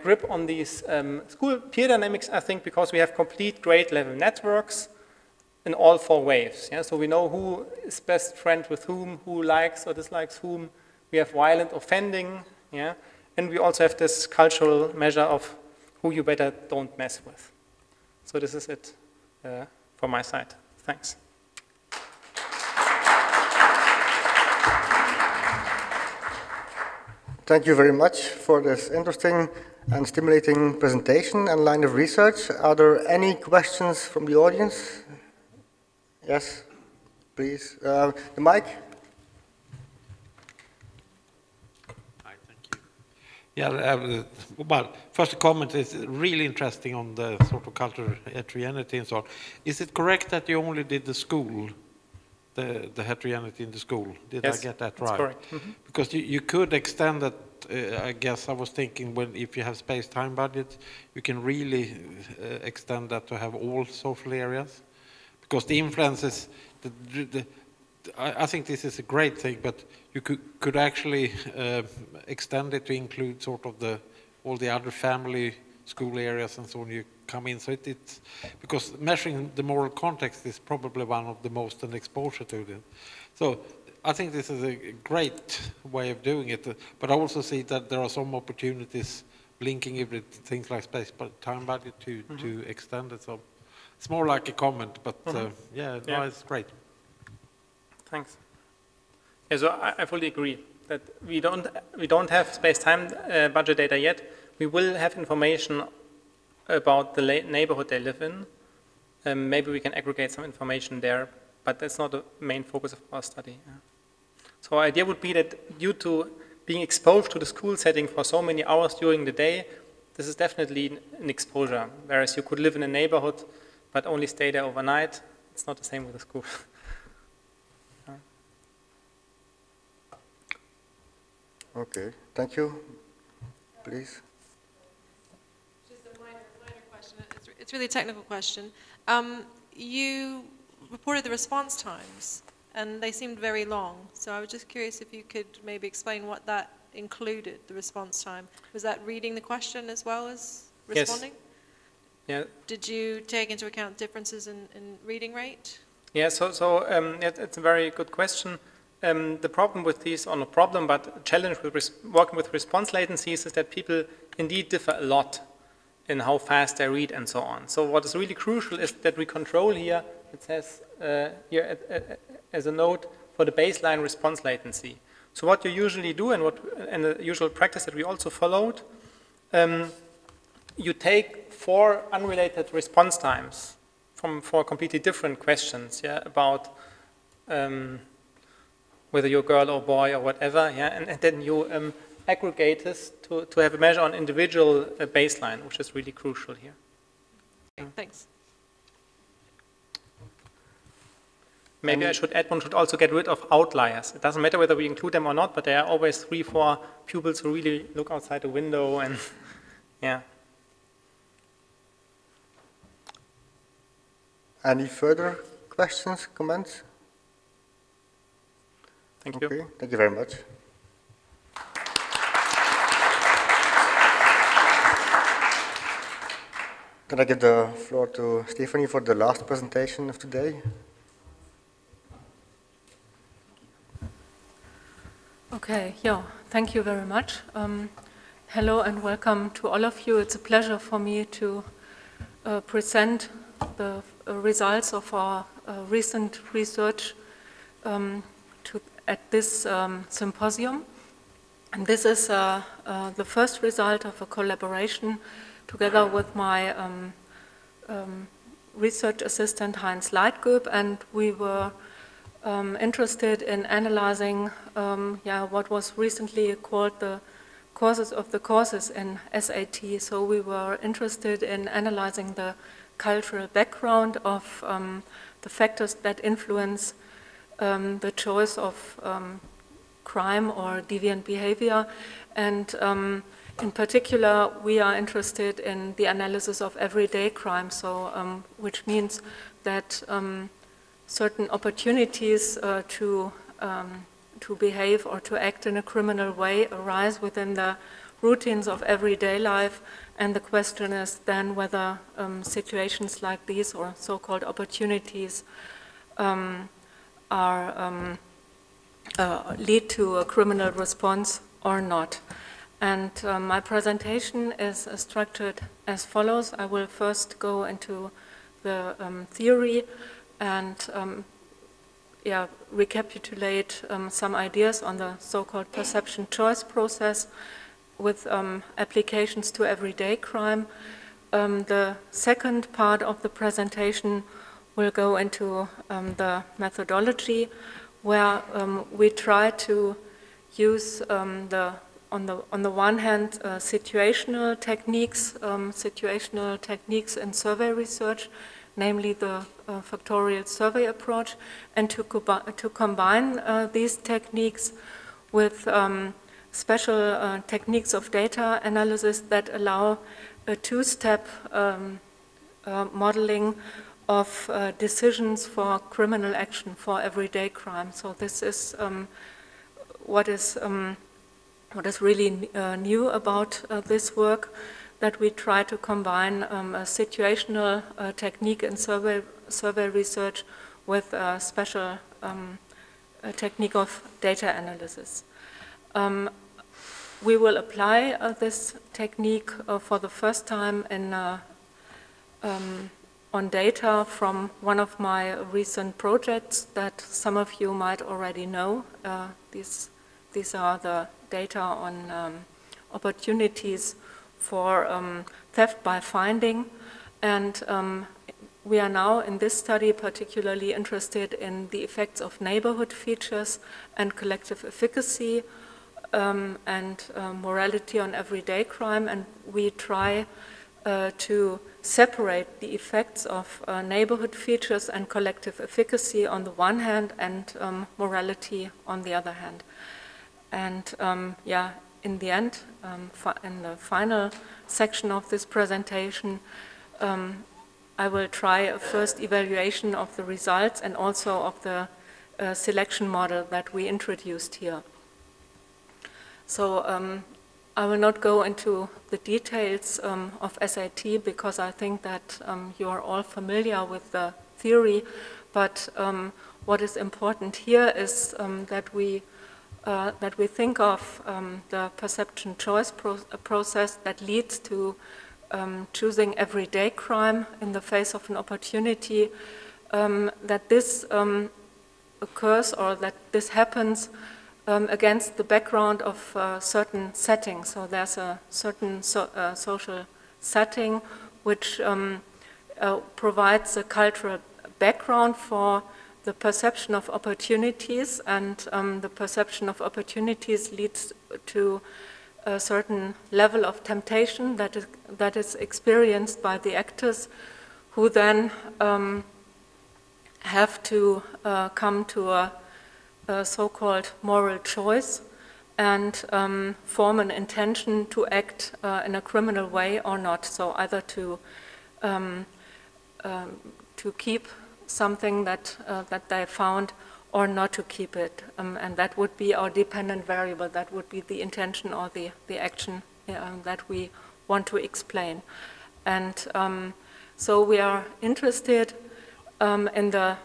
grip on these school peer dynamics, I think, because we have complete grade level networks in all 4 waves. Yeah? So we know who is best friend with whom, who likes or dislikes whom. We have violent offending, yeah? And we also have this cultural measure of who you better don't mess with. So this is it from my side. Thanks. Thank you very much for this interesting and stimulating presentation and line of research. Are there any questions from the audience? Yes, please. The mic. Hi, thank you. Yeah, well, first comment is really interesting on the sort of cultural heterogeneity and so on. Is it correct that you only did the school, the heterogeneity in the school? Did I get that right? That's correct. Mm-hmm. Because you could extend that, I guess I was thinking if you have space-time budget, you can really extend that to have all social areas. Because the influences, I think this is a great thing, but you could actually extend it to include sort of all the other family school areas and so on you come in. So it's because measuring the moral context is probably one of the most an exposure to it. So I think this is a great way of doing it, but I also see that there are some opportunities linking it with things like space-time budget to extend it. So it's more like a comment, but yeah, no, it's great. Thanks. Yeah, so I fully agree that we don't have space-time budget data yet. We will have information about the neighborhood they live in. Maybe we can aggregate some information there, but that's not the main focus of our study. Yeah. So our idea would be that due to being exposed to the school setting for so many hours during the day, this is definitely an exposure, whereas you could live in a neighborhood but only stay there overnight. It's not the same with the school. Okay, thank you. Please. Just a minor question. It's really a technical question. You reported the response times, and they seemed very long. So I was just curious if you could maybe explain what that included, the response time. Was that reading the question as well as responding? Yes. Yeah. Did you take into account differences in reading rate? Yeah, it's a very good question. The problem with these, or no problem, but challenge with working with response latencies is that people indeed differ a lot in how fast they read and so on. So what is really crucial is that we control here, it says here as a note for the baseline response latency. So what you usually do and the usual practice that we also followed you take 4 unrelated response times from 4 completely different questions, yeah, about whether you're a girl or boy or whatever, yeah, and then you aggregate this to have a measure on individual baseline, which is really crucial here. Okay, thanks. Maybe I should add, one should also get rid of outliers. It doesn't matter whether we include them or not, but there are always 3, 4 pupils who really look outside the window and, yeah. Any further questions, comments? Thank you. Okay, thank you very much. Can I give the floor to Stefanie for the last presentation of today? Okay, yeah, thank you very much. Hello and welcome to all of you. It's a pleasure for me to present the results of our recent research at this symposium. And this is the first result of a collaboration together with my research assistant Heinz Leitgeb, and we were interested in analyzing what was recently called the causes of the causes in SAT. So we were interested in analyzing the cultural background of the factors that influence the choice of crime or deviant behavior. And in particular, we are interested in the analysis of everyday crime, so which means that certain opportunities to behave or to act in a criminal way arise within the routines of everyday life, and the question is then whether situations like these, or so-called opportunities, lead to a criminal response or not. And my presentation is structured as follows. I will first go into the theory and recapitulate some ideas on the so-called perception choice process with applications to everyday crime. The second part of the presentation will go into the methodology, where we try to use on the one hand situational techniques in survey research, namely the Factorial Survey approach, and to combine these techniques with special techniques of data analysis that allow a two-step modeling of decisions for criminal action for everyday crime. So this is what is really new about this work, that we try to combine a situational technique in survey research with a special technique of data analysis. We will apply this technique for the first time in on data from one of my recent projects that some of you might already know. These are the data on opportunities for theft by finding, and we are now in this study particularly interested in the effects of neighborhood features and collective efficacy and morality on everyday crime, and we try to separate the effects of neighborhood features and collective efficacy on the one hand and morality on the other hand. And in the end, in the final section of this presentation, I will try a first evaluation of the results and also of the selection model that we introduced here. So I will not go into the details of SAT because I think that you are all familiar with the theory, but what is important here is that we think of the perception choice process that leads to choosing everyday crime in the face of an opportunity, that this occurs or that this happens against the background of certain settings. So there's a certain social setting which provides a cultural background for the perception of opportunities, and the perception of opportunities leads to a certain level of temptation that is experienced by the actors, who then have to come to a so-called moral choice and form an intention to act in a criminal way or not. So either to keep something that they found or not to keep it. And that would be our dependent variable. That would be the intention or the action that we want to explain. And so we are interested in the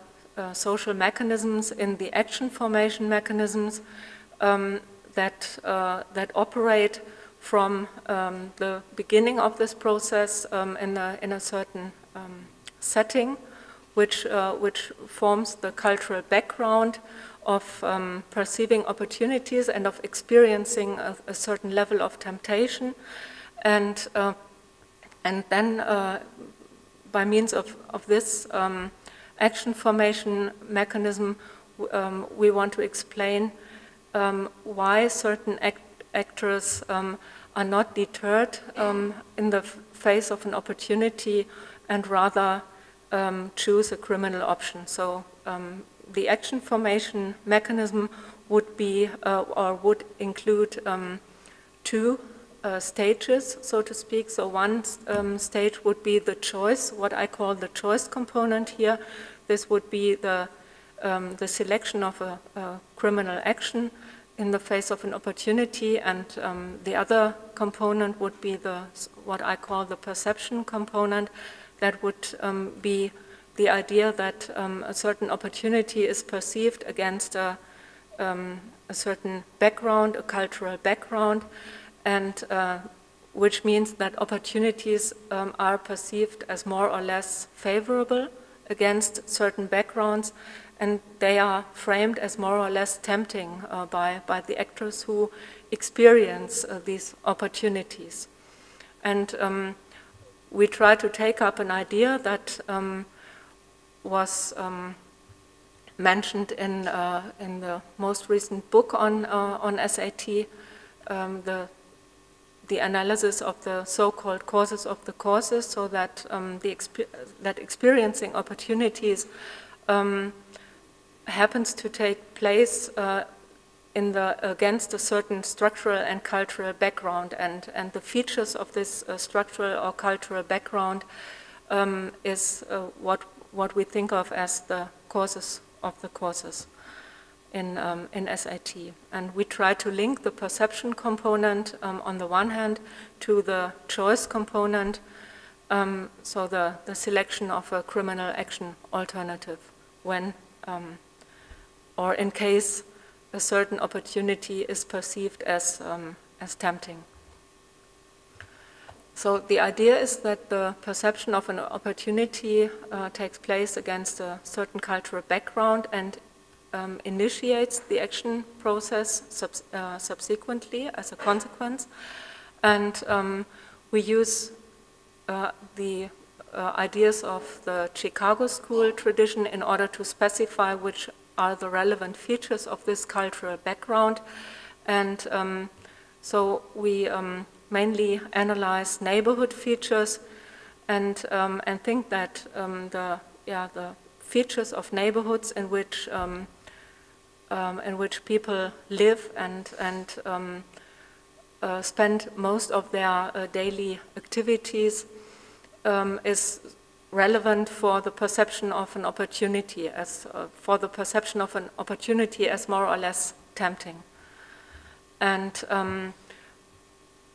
social mechanisms, in the action formation mechanisms that operate from the beginning of this process in a certain setting, which forms the cultural background of perceiving opportunities and of experiencing a certain level of temptation, and then by means of this action formation mechanism, we want to explain why certain actors are not deterred in the face of an opportunity and rather choose a criminal option. So the action formation mechanism would be or would include two stages, so to speak. So one stage would be the choice, what I call the choice component here. This would be the selection of a criminal action in the face of an opportunity, and the other component would be what I call the perception component. That would be the idea that a certain opportunity is perceived against a certain background, a cultural background, and which means that opportunities are perceived as more or less favorable against certain backgrounds, and they are framed as more or less tempting by the actors who experience these opportunities. And we try to take up an idea that was mentioned in the most recent book on SAT, the analysis of the so-called causes of the causes, so that that experiencing opportunities happens to take place against a certain structural and cultural background, and the features of this structural or cultural background is what we think of as the causes of the causes in SAT. And we try to link the perception component on the one hand to the choice component, so the selection of a criminal action alternative when or in case a certain opportunity is perceived as tempting. So the idea is that the perception of an opportunity takes place against a certain cultural background and initiates the action process subsequently as a consequence. And we use the ideas of the Chicago School tradition in order to specify which are the relevant features of this cultural background. And so we mainly analyze neighborhood features and think that the features of neighborhoods in which people live and spend most of their daily activities is relevant for the perception of an opportunity as more or less tempting. And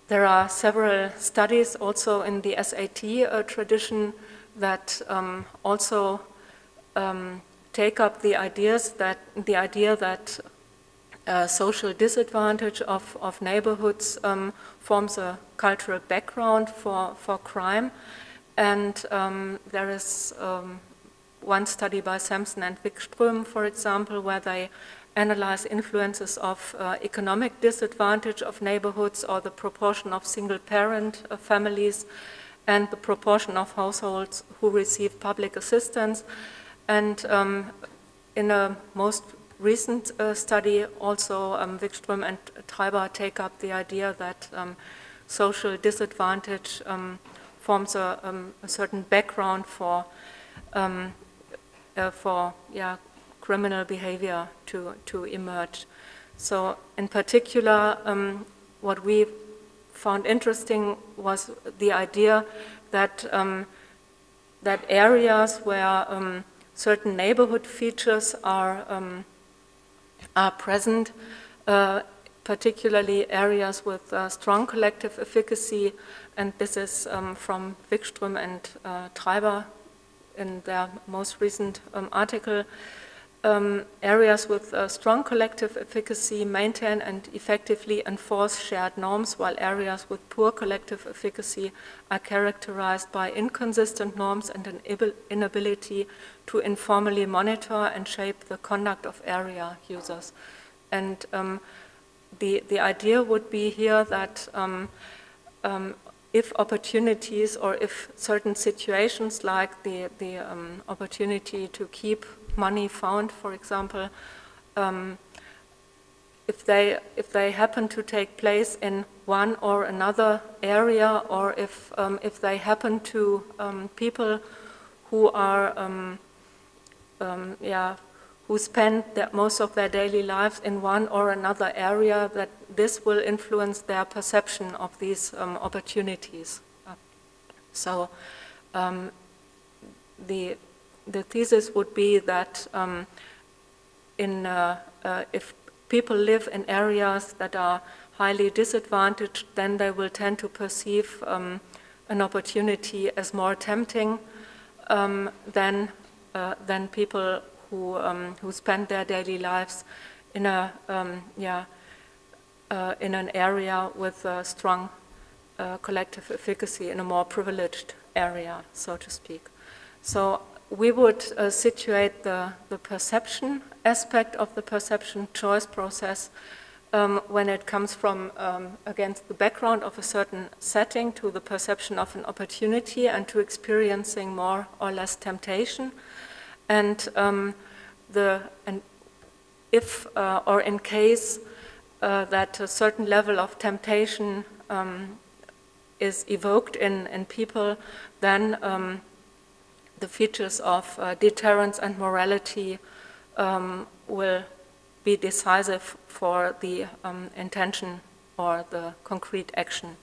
there are several studies also in the SAT tradition that also take up the idea that social disadvantage of neighborhoods forms a cultural background for crime. And there is one study by Sampson and Wikström, for example, where they analyze influences of economic disadvantage of neighborhoods or the proportion of single-parent families, and the proportion of households who receive public assistance. And in a most recent study, also Wikström and Treiber take up the idea that social disadvantage forms a certain background for criminal behavior to emerge. So in particular, what we found interesting was the idea that that areas where certain neighborhood features are present, particularly areas with strong collective efficacy, and this is from Wikström and Treiber in their most recent article. Areas with strong collective efficacy maintain and effectively enforce shared norms, while areas with poor collective efficacy are characterized by inconsistent norms and an inability to informally monitor and shape the conduct of area users. And the idea would be here that if opportunities or if certain situations like the opportunity to keep money found, for example, if they happen to take place in one or another area, or if they happen to people who are who spend most of their daily lives in one or another area, that this will influence their perception of these opportunities. So the thesis would be that if people live in areas that are highly disadvantaged, then they will tend to perceive an opportunity as more tempting than people who spend their daily lives in in an area with strong collective efficacy, in a more privileged area, so to speak. So we would situate the perception aspect of the perception choice process when it comes from against the background of a certain setting to the perception of an opportunity and to experiencing more or less temptation. And if or in case that a certain level of temptation is evoked in people, then the features of deterrence and morality will be decisive for the intention or the concrete action,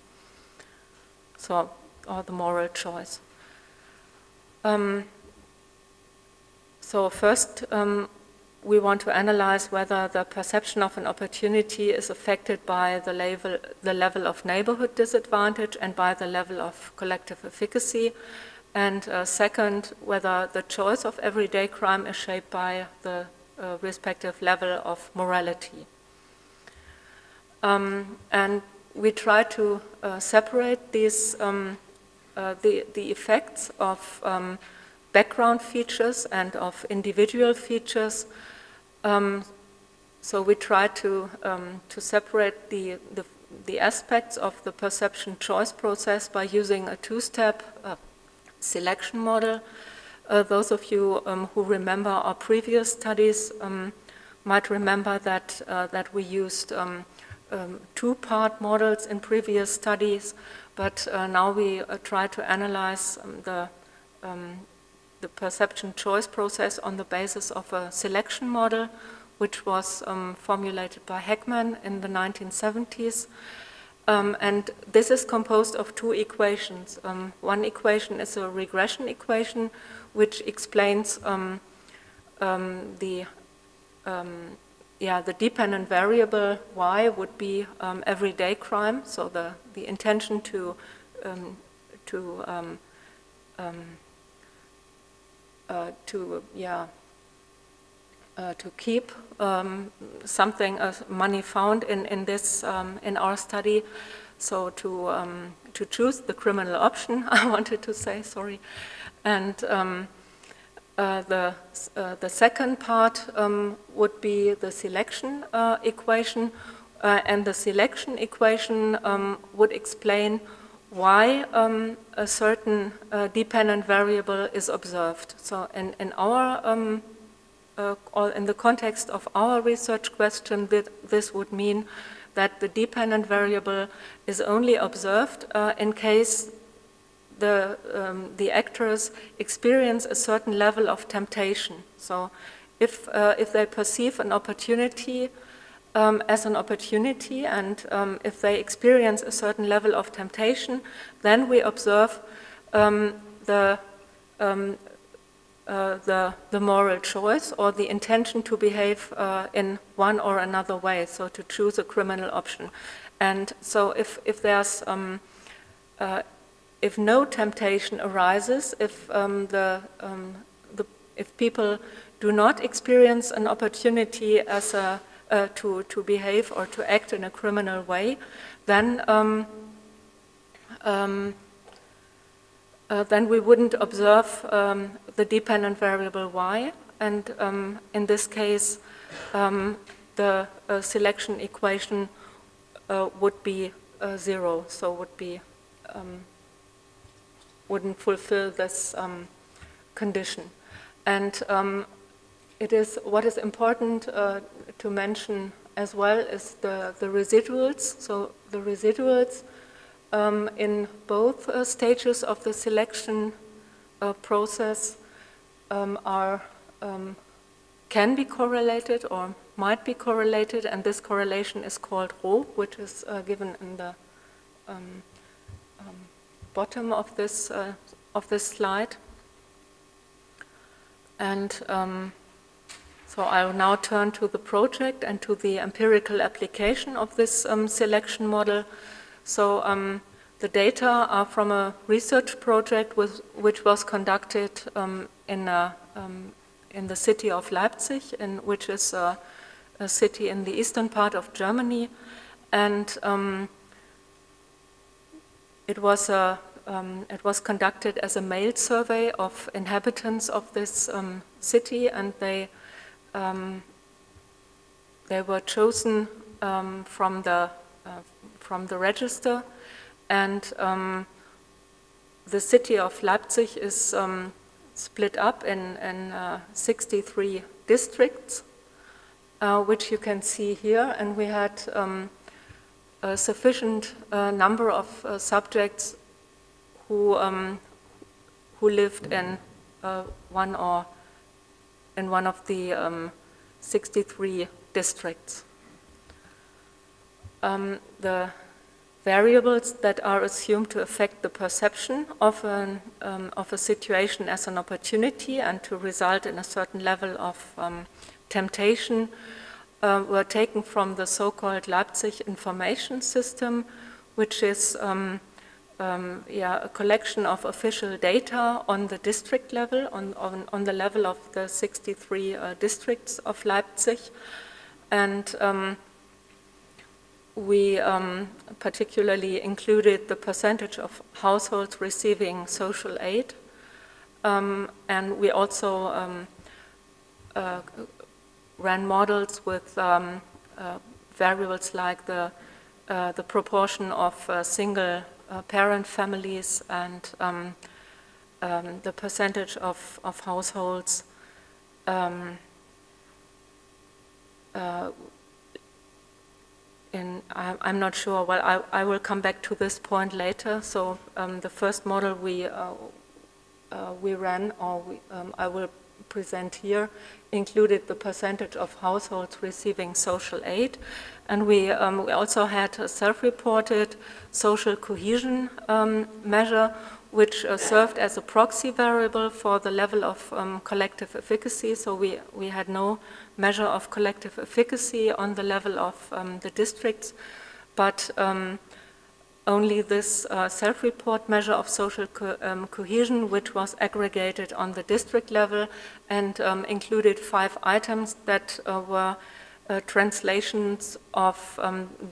so, or the moral choice. So first, we want to analyze whether the perception of an opportunity is affected by the level of neighborhood disadvantage and by the level of collective efficacy. And second, whether the choice of everyday crime is shaped by the respective level of morality. And we try to separate these, the effects of background features and of individual features. So we try to separate the aspects of the perception choice process by using a two-step selection model. Those of you who remember our previous studies might remember that we used two-part models in previous studies, but now we try to analyze the perception choice process on the basis of a selection model, which was formulated by Heckman in the 1970s. And this is composed of two equations. One equation is a regression equation, which explains the dependent variable y would be everyday crime, so the intention to keep something, money found in this in our study. So to choose the criminal option, I wanted to say, sorry, and the second part would be the selection equation, and the selection equation would explain why a certain dependent variable is observed. So in our or in the context of our research question, this would mean that the dependent variable is only observed in case the actors experience a certain level of temptation. So if they perceive an opportunity as an opportunity, and if they experience a certain level of temptation, then we observe the moral choice or the intention to behave in one or another way, so to choose a criminal option. And so if there's if no temptation arises, if if people do not experience an opportunity as a to behave or to act in a criminal way, then we wouldn't observe the dependent variable y, and in this case, the selection equation would be 0, so would be wouldn't fulfill this condition. And it is what is important to mention as well is the residuals. So the residuals in both stages of the selection process can be correlated or might be correlated, and this correlation is called ρ, which is given in the bottom of this slide. And so I'll now turn to the project and to the empirical application of this selection model. So the data are from a research project which was conducted in the city of Leipzig, which is a city in the eastern part of Germany, and it was conducted as a mail survey of inhabitants of this city, and they were chosen from the register, and the city of Leipzig is split up in 63 districts, which you can see here, and we had a sufficient number of subjects who lived in one of the 63 districts. The variables that are assumed to affect the perception of a situation as an opportunity and to result in a certain level of temptation were taken from the so-called Leipzig information system, which is a collection of official data on the district level, on the level of the 63 districts of Leipzig. And we particularly included the percentage of households receiving social aid. And we also ran models with variables like the proportion of single parent families and the percentage of households I'm not sure. Well, I will come back to this point later. So the first model we ran, or I will present here, included the percentage of households receiving social aid, and we also had a self-reported social cohesion measure, which served as a proxy variable for the level of collective efficacy. So we had no measure of collective efficacy on the level of the districts, but only this self-report measure of social cohesion, which was aggregated on the district level and included 5 items that were translations of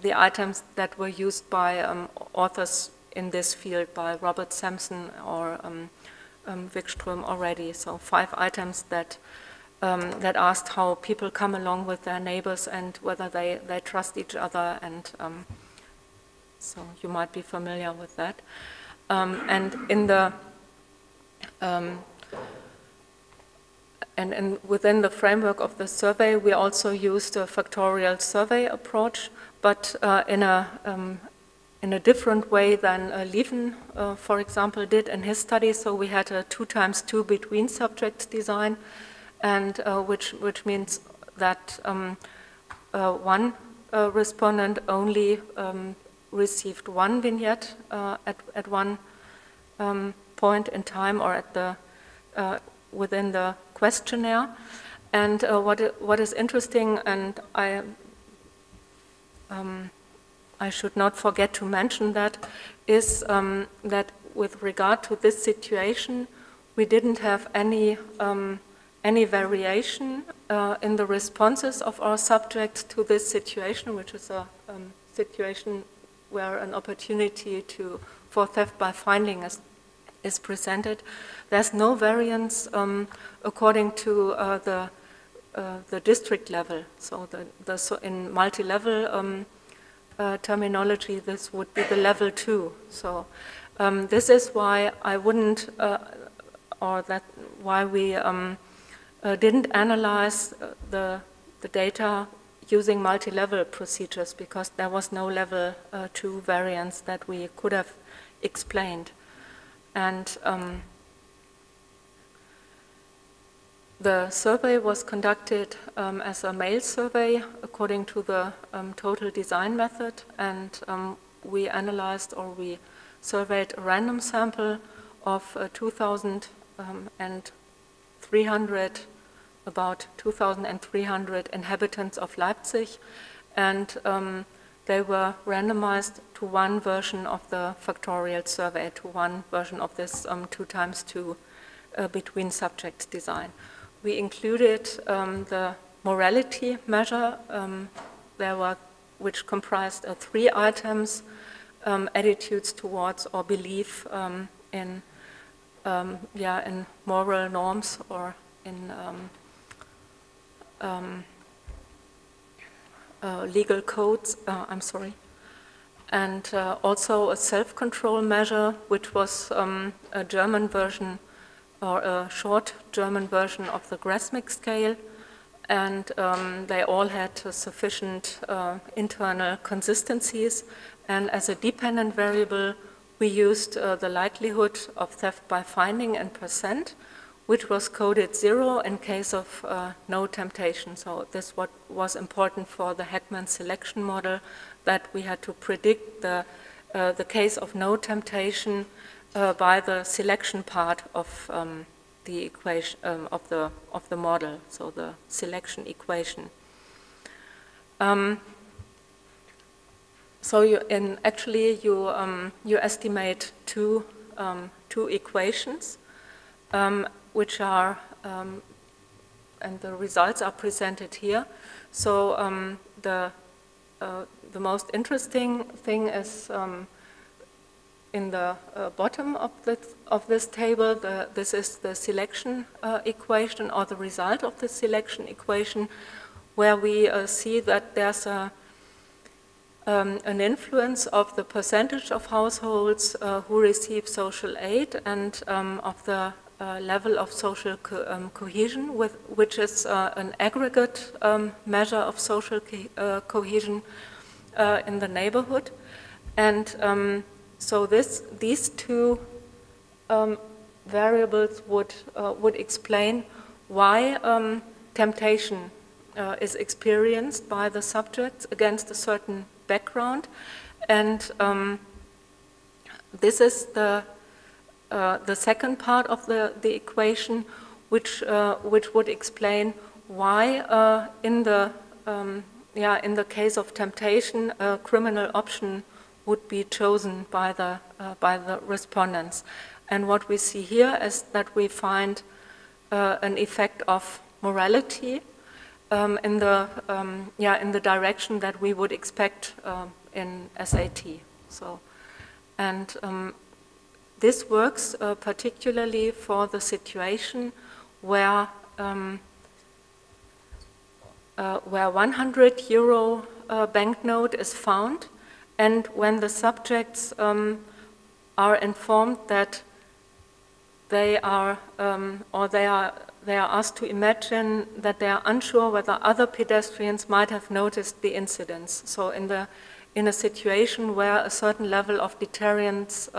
the items that were used by authors in this field, by Robert Sampson or Wikström already. So 5 items that asked how people come along with their neighbors and whether they trust each other, and So you might be familiar with that. And in the and within the framework of the survey, we also used a factorial survey approach, but in a different way than Lieven, for example, did in his study. So we had a 2x2 between subjects design, and which means that one respondent only received one vignette at one point in time, or at the within the questionnaire. And what is interesting, and I should not forget to mention that, is that with regard to this situation, we didn't have any variation in the responses of our subjects to this situation, which is a situation where an opportunity for theft by finding is presented. There's no variance according to the district level. So in multi-level terminology, this would be the level 2. So this is why I wouldn't, why we didn't analyze the data using multi-level procedures, because there was no level 2 variance that we could have explained. And the survey was conducted as a mail survey according to the total design method, and we analyzed, or we surveyed a random sample of 2,300, about 2,300 inhabitants of Leipzig, and they were randomized to one version of the factorial survey, to one version of this 2x2 between subjects design. We included the morality measure, which comprised 3 items: attitudes towards or belief in moral norms, or in legal codes. And also a self-control measure, which was a German version, or a short German version of the Grasmick scale, and they all had sufficient internal consistencies. And as a dependent variable, we used the likelihood of theft by finding in %, which was coded 0 in case of no temptation. So this was important for the Heckman selection model, that we had to predict the case of no temptation by the selection part of the equation of the model, so the selection equation. So you estimate two equations, which are and the results are presented here. So the most interesting thing is in the bottom of this table. This is the selection equation, or the result of the selection equation, where we see that there's an influence of the percentage of households who receive social aid, and of the level of social cohesion, which is an aggregate measure of social cohesion in the neighborhood. And so these two variables would explain why temptation is experienced by the subjects against a certain background, and this is the second part of the equation, which would explain why in the case of temptation, a criminal option would be chosen by the respondents. And what we see here is that we find an effect of morality in the direction that we would expect in SAT. So, and this works particularly for the situation where 100 euro banknote is found, and when the subjects are informed that they are asked to imagine that they are unsure whether other pedestrians might have noticed the incidents. So in a situation where a certain level of deterrence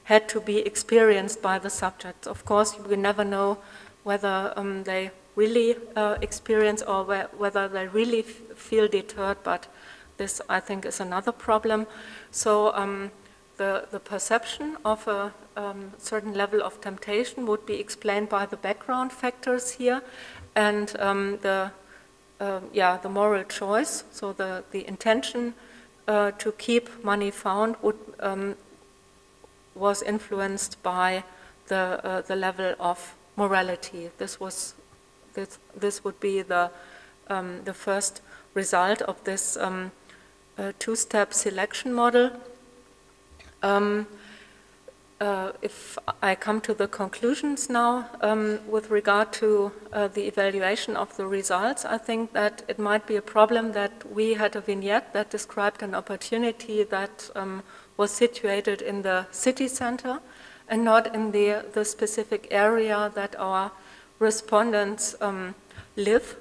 had to be experienced by the subjects. Of course, we never know whether they really experience or whether they really feel deterred, but this, I think, is another problem. So the perception of a certain level of temptation would be explained by the background factors here, and the moral choice, so the intention to keep money found was influenced by the level of morality. This would be the first result of this two-step selection model. If I come to the conclusions now with regard to the evaluation of the results, I think that it might be a problem that we had a vignette that described an opportunity that was situated in the city center and not in the specific area that our respondents live.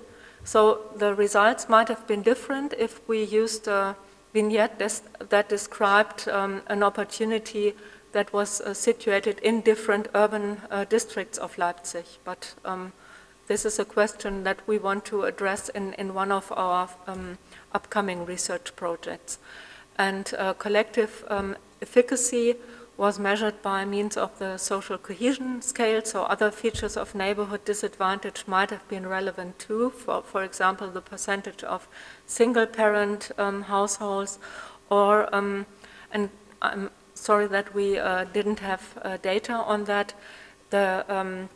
So the results might have been different if we used a vignette that described an opportunity that was situated in different urban districts of Leipzig. But this is a question that we want to address in one of our upcoming research projects. And collective efficacy was measured by means of the social cohesion scale, so other features of neighborhood disadvantage might have been relevant too, for example, the percentage of single-parent households, or, and I'm sorry that we didn't have data on that, the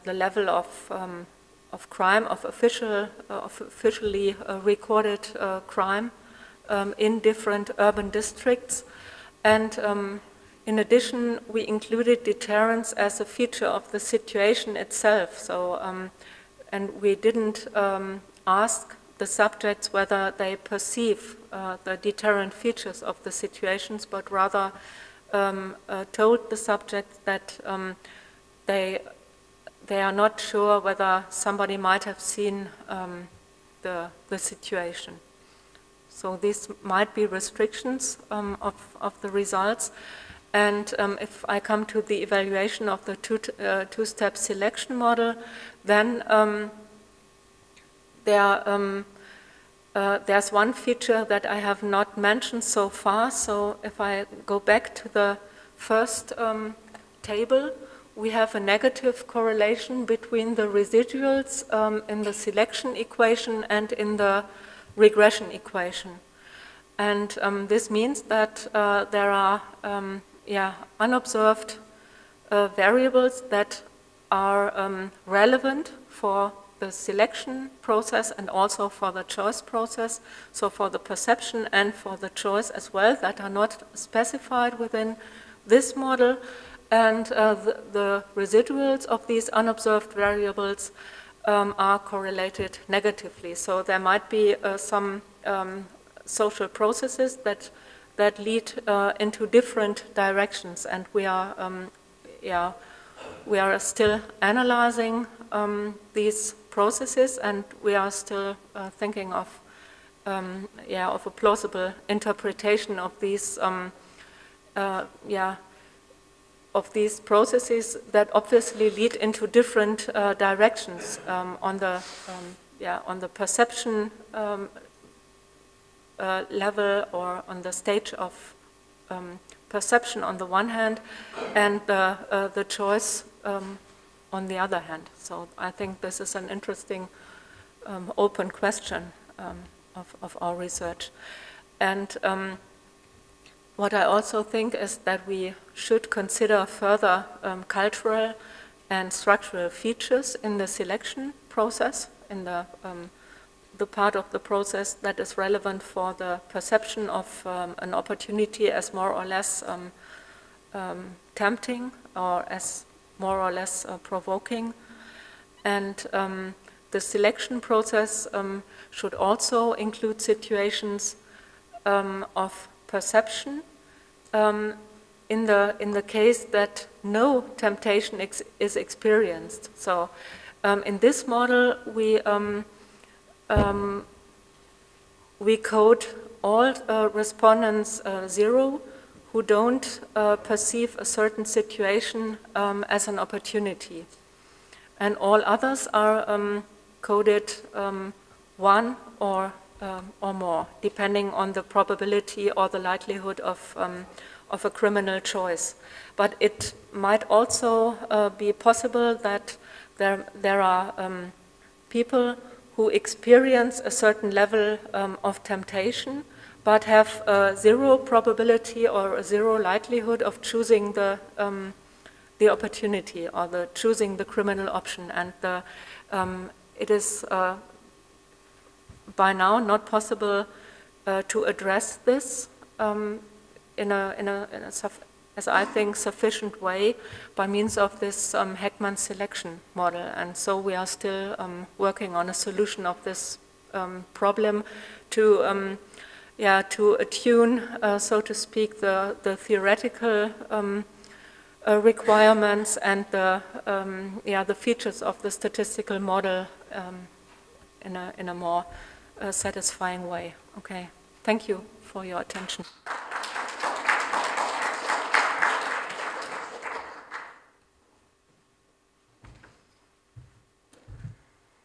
level of crime, of officially recorded crime in different urban districts. And in addition, we included deterrence as a feature of the situation itself. So, and we didn't ask the subjects whether they perceive the deterrent features of the situations, but rather told the subjects that they are not sure whether somebody might have seen the situation. So these might be restrictions of the results. And if I come to the evaluation of the two-step selection model, then there's one feature that I have not mentioned so far. So if I go back to the first table, we have a negative correlation between the residuals in the selection equation and in the regression equation. And this means that there are unobserved variables that are relevant for the selection process and also for the choice process, so for the perception and for the choice as well, that are not specified within this model. And the residuals of these unobserved variables are correlated negatively. So there might be some social processes that lead into different directions, and we are still analyzing these processes, and we are still thinking of a plausible interpretation of these processes that obviously lead into different directions on the perception level, or on the stage of perception on the one hand, and the choice on the other hand. So I think this is an interesting open question of our research. And what I also think is that we should consider further cultural and structural features in the selection process, in the part of the process that is relevant for the perception of an opportunity as more or less tempting, or as more or less provoking. And the selection process should also include situations of perception in the case that no temptation is experienced. So in this model, we code all respondents 0 who don't perceive a certain situation as an opportunity. And all others are coded 1 or more, depending on the probability or the likelihood of a criminal choice. But it might also be possible that there are people who experience a certain level of temptation, but have 0 probability or a 0 likelihood of choosing the opportunity or choosing the criminal option. And it is by now not possible to address this in a as I think, sufficient way by means of this Heckman selection model. And so we are still working on a solution of this problem to attune, so to speak, the theoretical requirements and the features of the statistical model in a more satisfying way. Okay, thank you for your attention.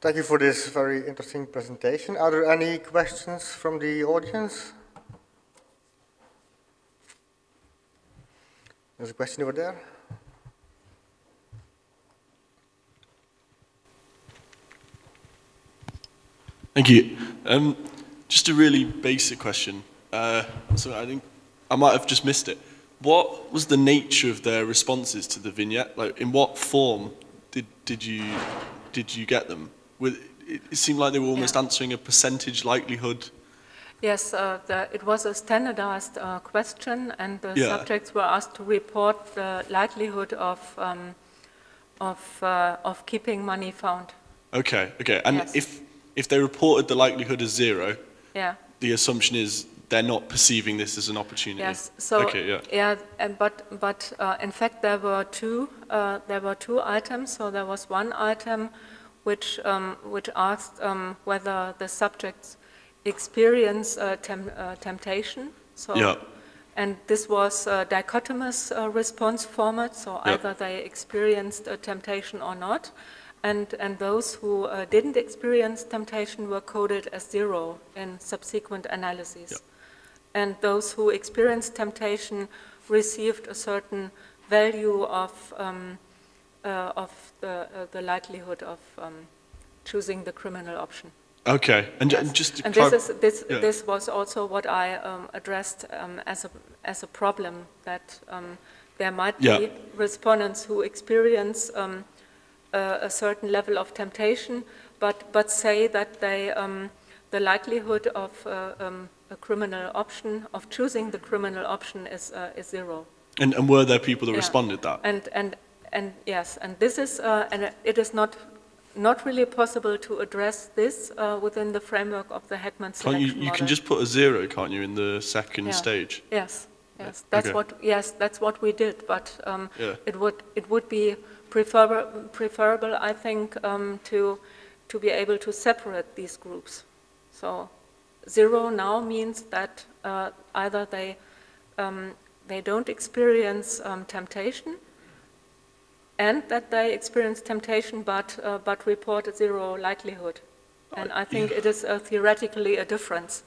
Thank you for this very interesting presentation. Are there any questions from the audience? There's a question over there. Thank you. Just a really basic question. So I think I might have just missed it. What was the nature of their responses to the vignette? Like, in what form did you get them? It seemed like they were almost answering a percentage likelihood. Yes, it was a standardized question, and the subjects were asked to report the likelihood of keeping money found. Okay, and yes. If they reported the likelihood as 0, the assumption is they're not perceiving this as an opportunity. Yes. So but in fact there were two items. So there was one item which asked whether the subjects experience temptation. So and this was a dichotomous response format. So either they experienced a temptation or not. And those who didn't experience temptation were coded as 0 in subsequent analyses. Yep. And those who experienced temptation received a certain value of the likelihood of choosing the criminal option. Okay, and just to this was also what I addressed as a problem, that there might be respondents who experience a certain level of temptation, but say that they the likelihood of a criminal option, of choosing the criminal option, is 0. And were there people that responded that? And yes, and this is and it is not really possible to address this within the framework of the Heckman selection model. You can just put a 0, can't you, in the second stage? Yes, that's what we did, but it would be preferable, I think, to be able to separate these groups. So 0 now means that either they don't experience temptation, and that they experience temptation but report a 0 likelihood. And I think it is theoretically a difference.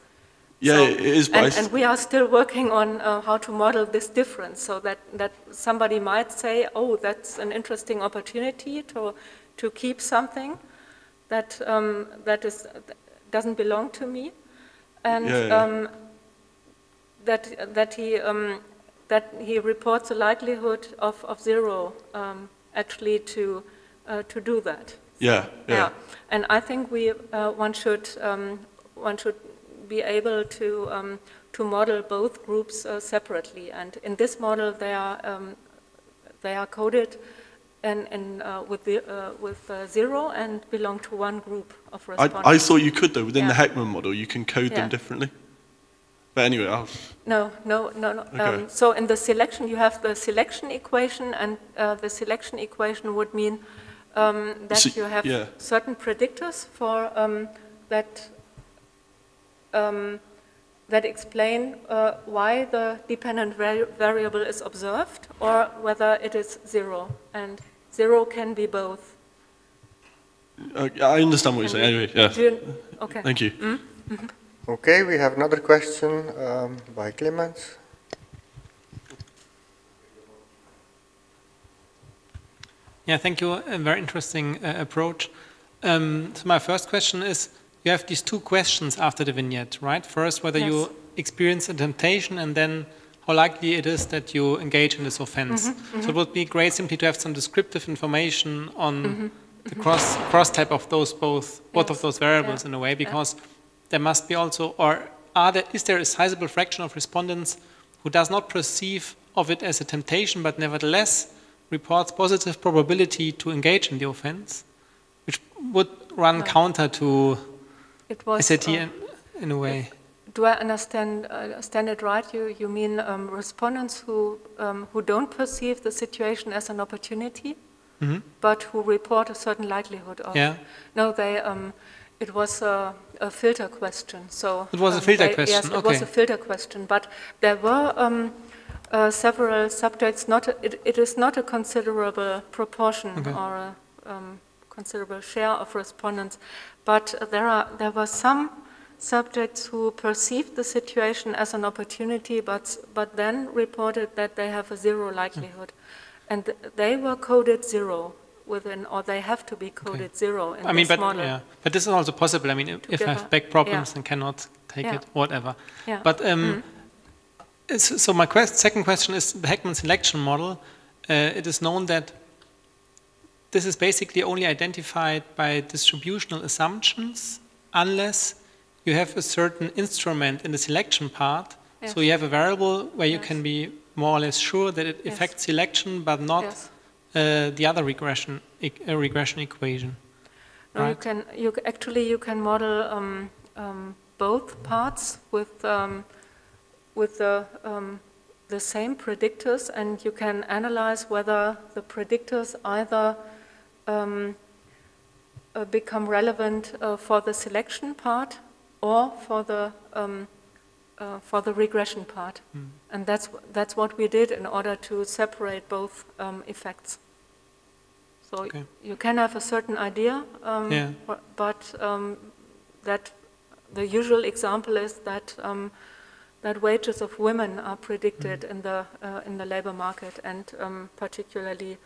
Yeah, so, it is. And we are still working on how to model this difference, so that somebody might say, oh, that's an interesting opportunity to keep something that doesn't belong to me, and that he reports a likelihood of 0 actually to do that. And I think one should be able to model both groups separately, and in this model they are coded with 0 and belong to one group of respondents. I thought you could, though, within the Heckman model you can code them differently. But anyway, No. Okay. So in the selection, you have the selection equation, and the selection equation would mean that So- you have yeah. certain predictors for that explain why the dependent variable is observed, or whether it is 0. And 0 can be both. I understand what you're saying. Anyway, yeah. Okay. Thank you. Okay, we have another question by Clemens. Yeah, thank you. A very interesting approach. So my first question is, you have these two questions after the vignette, right? First, whether Yes. you experience a temptation, and then how likely it is that you engage in this offense. So it would be great simply to have some descriptive information on the cross type of those both of those variables in a way, because there must be also, or is there a sizable fraction of respondents who does not perceive of it as a temptation, but nevertheless reports positive probability to engage in the offense, which would run counter to SAT in a way. Do I understand it right? You mean respondents who don't perceive the situation as an opportunity, but who report a certain likelihood of? Yeah. No, it was a filter question. So it was a filter question. Yes, it was a filter question. But there were several subjects. It is not a considerable proportion or a considerable share of respondents, but there were some subjects who perceived the situation as an opportunity, but then reported that they have a 0 likelihood, and they were coded 0 within, or they have to be coded 0 in this model. Yeah, but this is also possible. I mean, if I have back problems and cannot take it, whatever. Yeah. But so my second question is the Heckman selection model. It is known that this is basically only identified by distributional assumptions unless you have a certain instrument in the selection part. Yes. So you have a variable where you can be more or less sure that it affects selection, but not the other regression equation. No, right? you can model both parts with the same predictors, and you can analyze whether the predictors either become relevant for the selection part or for the regression part. And that's what we did in order to separate both effects. So you can have a certain idea, but that the usual example is that that wages of women are predicted in the labor market, and particularly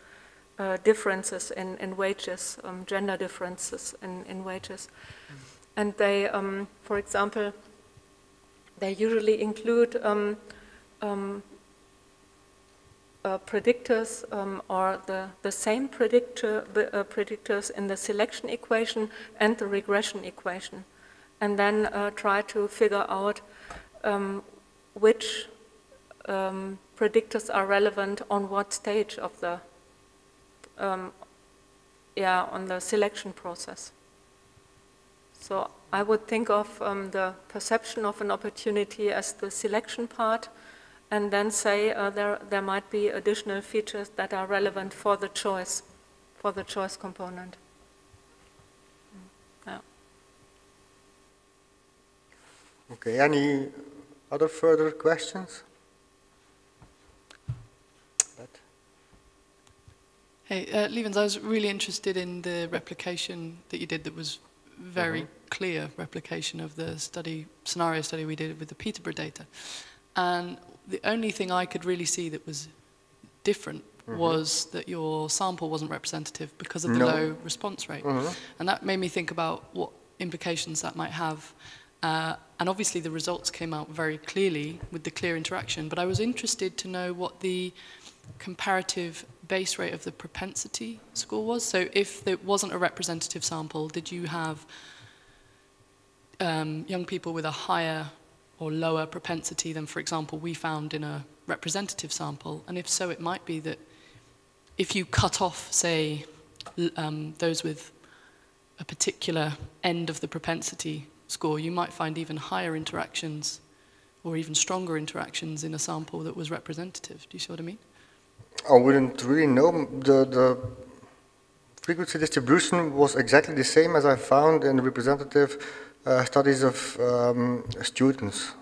differences in wages, gender differences in wages. And they, for example, they usually include predictors or the same predictors in the selection equation and the regression equation, and then try to figure out which predictors are relevant on what stage of the on the selection process. So I would think of the perception of an opportunity as the selection part, and then say there might be additional features that are relevant for the choice component. Yeah. Okay, any other further questions? Hey, Lievens, I was really interested in the replication that you did that was very clear replication of the scenario study we did with the Peterborough data. And the only thing I could really see that was different was that your sample wasn't representative because of the low response rate. And that made me think about what implications that might have. And obviously the results came out very clearly with the clear interaction, but I was interested to know what the comparative base rate of the propensity score was. So if there wasn't a representative sample, did you have young people with a higher or lower propensity than, for example, we found in a representative sample? And if so, it might be that if you cut off, say, those with a particular end of the propensity score, you might find even higher interactions or even stronger interactions in a sample that was representative. Do you see what I mean? I wouldn't really know. The frequency distribution was exactly the same as I found in the representative studies of students.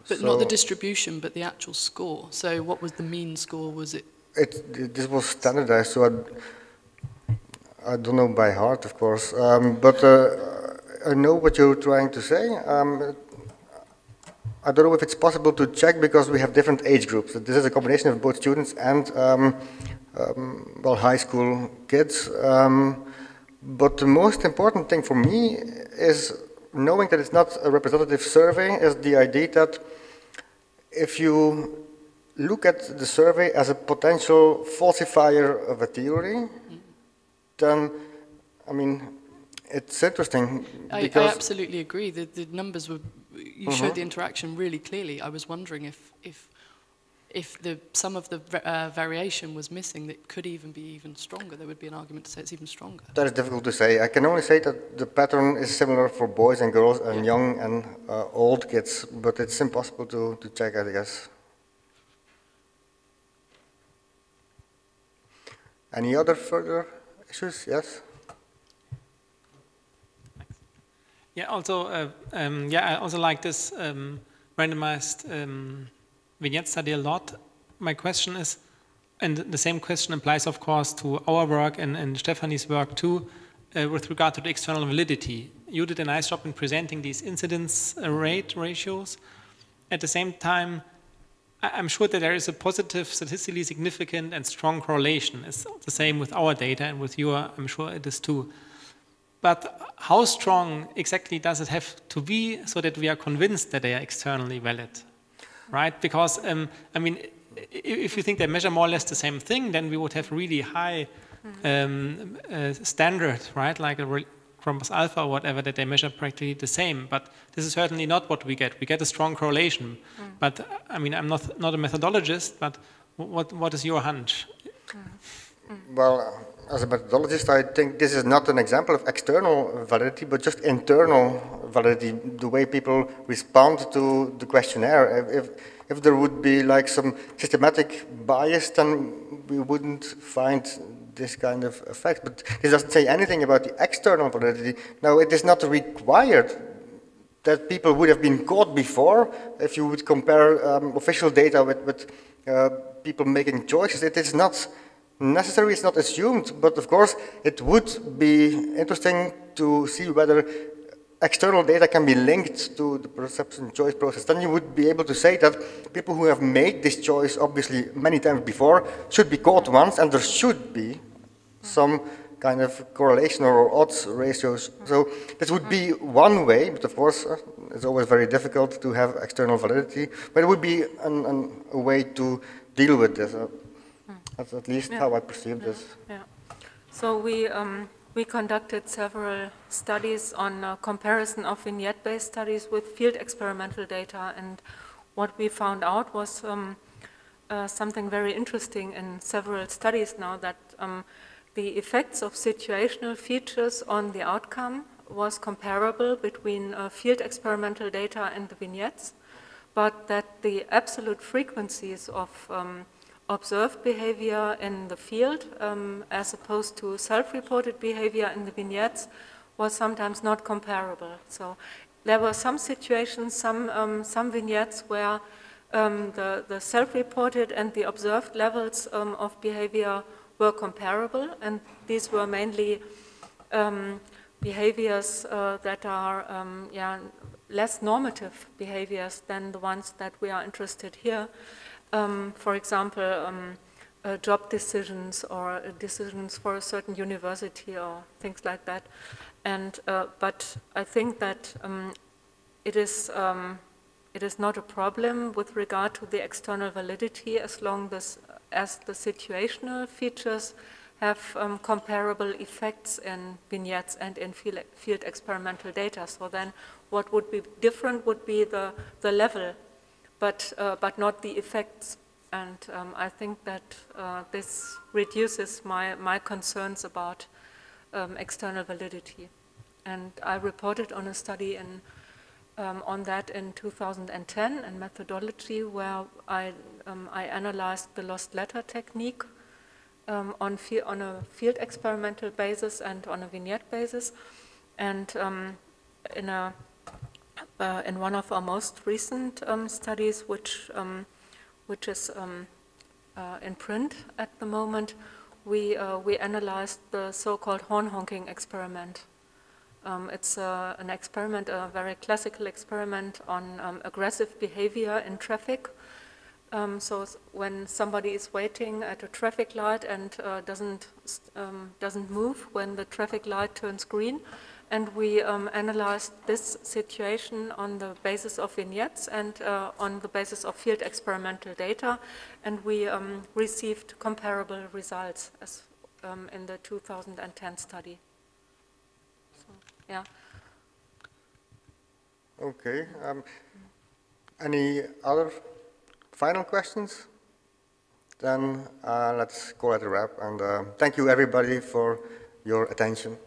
But not the distribution, but the actual score. So what was the mean score? Was it? This was standardized, so I don't know by heart, of course, but I know what you're trying to say. I don't know if it's possible to check because we have different age groups. This is a combination of both students and well, high school kids. But the most important thing for me is knowing that it's not a representative survey, is the idea that if you look at the survey as a potential falsifier of a theory, then, I mean, it's interesting. I absolutely agree. The numbers were, you showed the interaction really clearly. I was wondering if some of the variation was missing, that could even be even stronger. There would be an argument to say it's even stronger. That is difficult to say. I can only say that the pattern is similar for boys and girls and young and old kids, but it's impossible to check, I guess. Any other further issues? Yes? Yeah, also, I also like this randomized vignette study a lot. My question is, and the same question applies, of course, to our work and Stefanie's work too, with regard to the external validity. You did a nice job in presenting these incidence rate ratios. At the same time, I'm sure that there is a positive, statistically significant and strong correlation. It's the same with our data, and with your, I'm sure it is too. But how strong exactly does it have to be so that we are convinced that they are externally valid, right? Because, I mean, if you think they measure more or less the same thing, then we would have really high standard, right? Like a Krombus alpha or whatever, that they measure practically the same. But this is certainly not what we get. We get a strong correlation. But, I mean, I'm not a methodologist, but what is your hunch? Well, as a methodologist, I think this is not an example of external validity, but just internal validity, the way people respond to the questionnaire. If there would be like some systematic bias, then we wouldn't find this kind of effect. But this doesn't say anything about the external validity. Now, it is not required that people would have been caught before. If you would compare official data with people making choices, it is not necessary, it's not assumed, but of course it would be interesting to see whether external data can be linked to the perception choice process. Then you would be able to say that people who have made this choice obviously many times before should be caught once, and there should be some kind of correlation or odds ratios. So this would be one way, but of course it's always very difficult to have external validity, but it would be a way to deal with this. That's at least how I perceive this. Yeah. So we conducted several studies on comparison of vignette-based studies with field experimental data, and what we found out was something very interesting in several studies now, that the effects of situational features on the outcome was comparable between field experimental data and the vignettes, but that the absolute frequencies of observed behavior in the field as opposed to self-reported behavior in the vignettes was sometimes not comparable. So there were some situations, some vignettes where the self-reported and the observed levels of behavior were comparable, and these were mainly behaviors that are less normative behaviors than the ones that we are interested here. For example, job decisions or decisions for a certain university or things like that. And but I think that it is not a problem with regard to the external validity as long as the situational features have comparable effects in vignettes and in field experimental data. So then what would be different would be the level, but not the effects. And I think that this reduces my concerns about external validity. And I reported on a study on that in 2010 and methodology where I analyzed the lost letter technique on a field experimental basis and on a vignette basis. And in one of our most recent studies, which is in print at the moment, we analyzed the so-called horn honking experiment. It's an experiment, a very classical experiment on aggressive behavior in traffic. So when somebody is waiting at a traffic light and doesn't move when the traffic light turns green, and we analyzed this situation on the basis of vignettes and on the basis of field experimental data, and we received comparable results as in the 2010 study. So, yeah. Okay. Any other final questions? Then let's call it a wrap. And thank you everybody for your attention.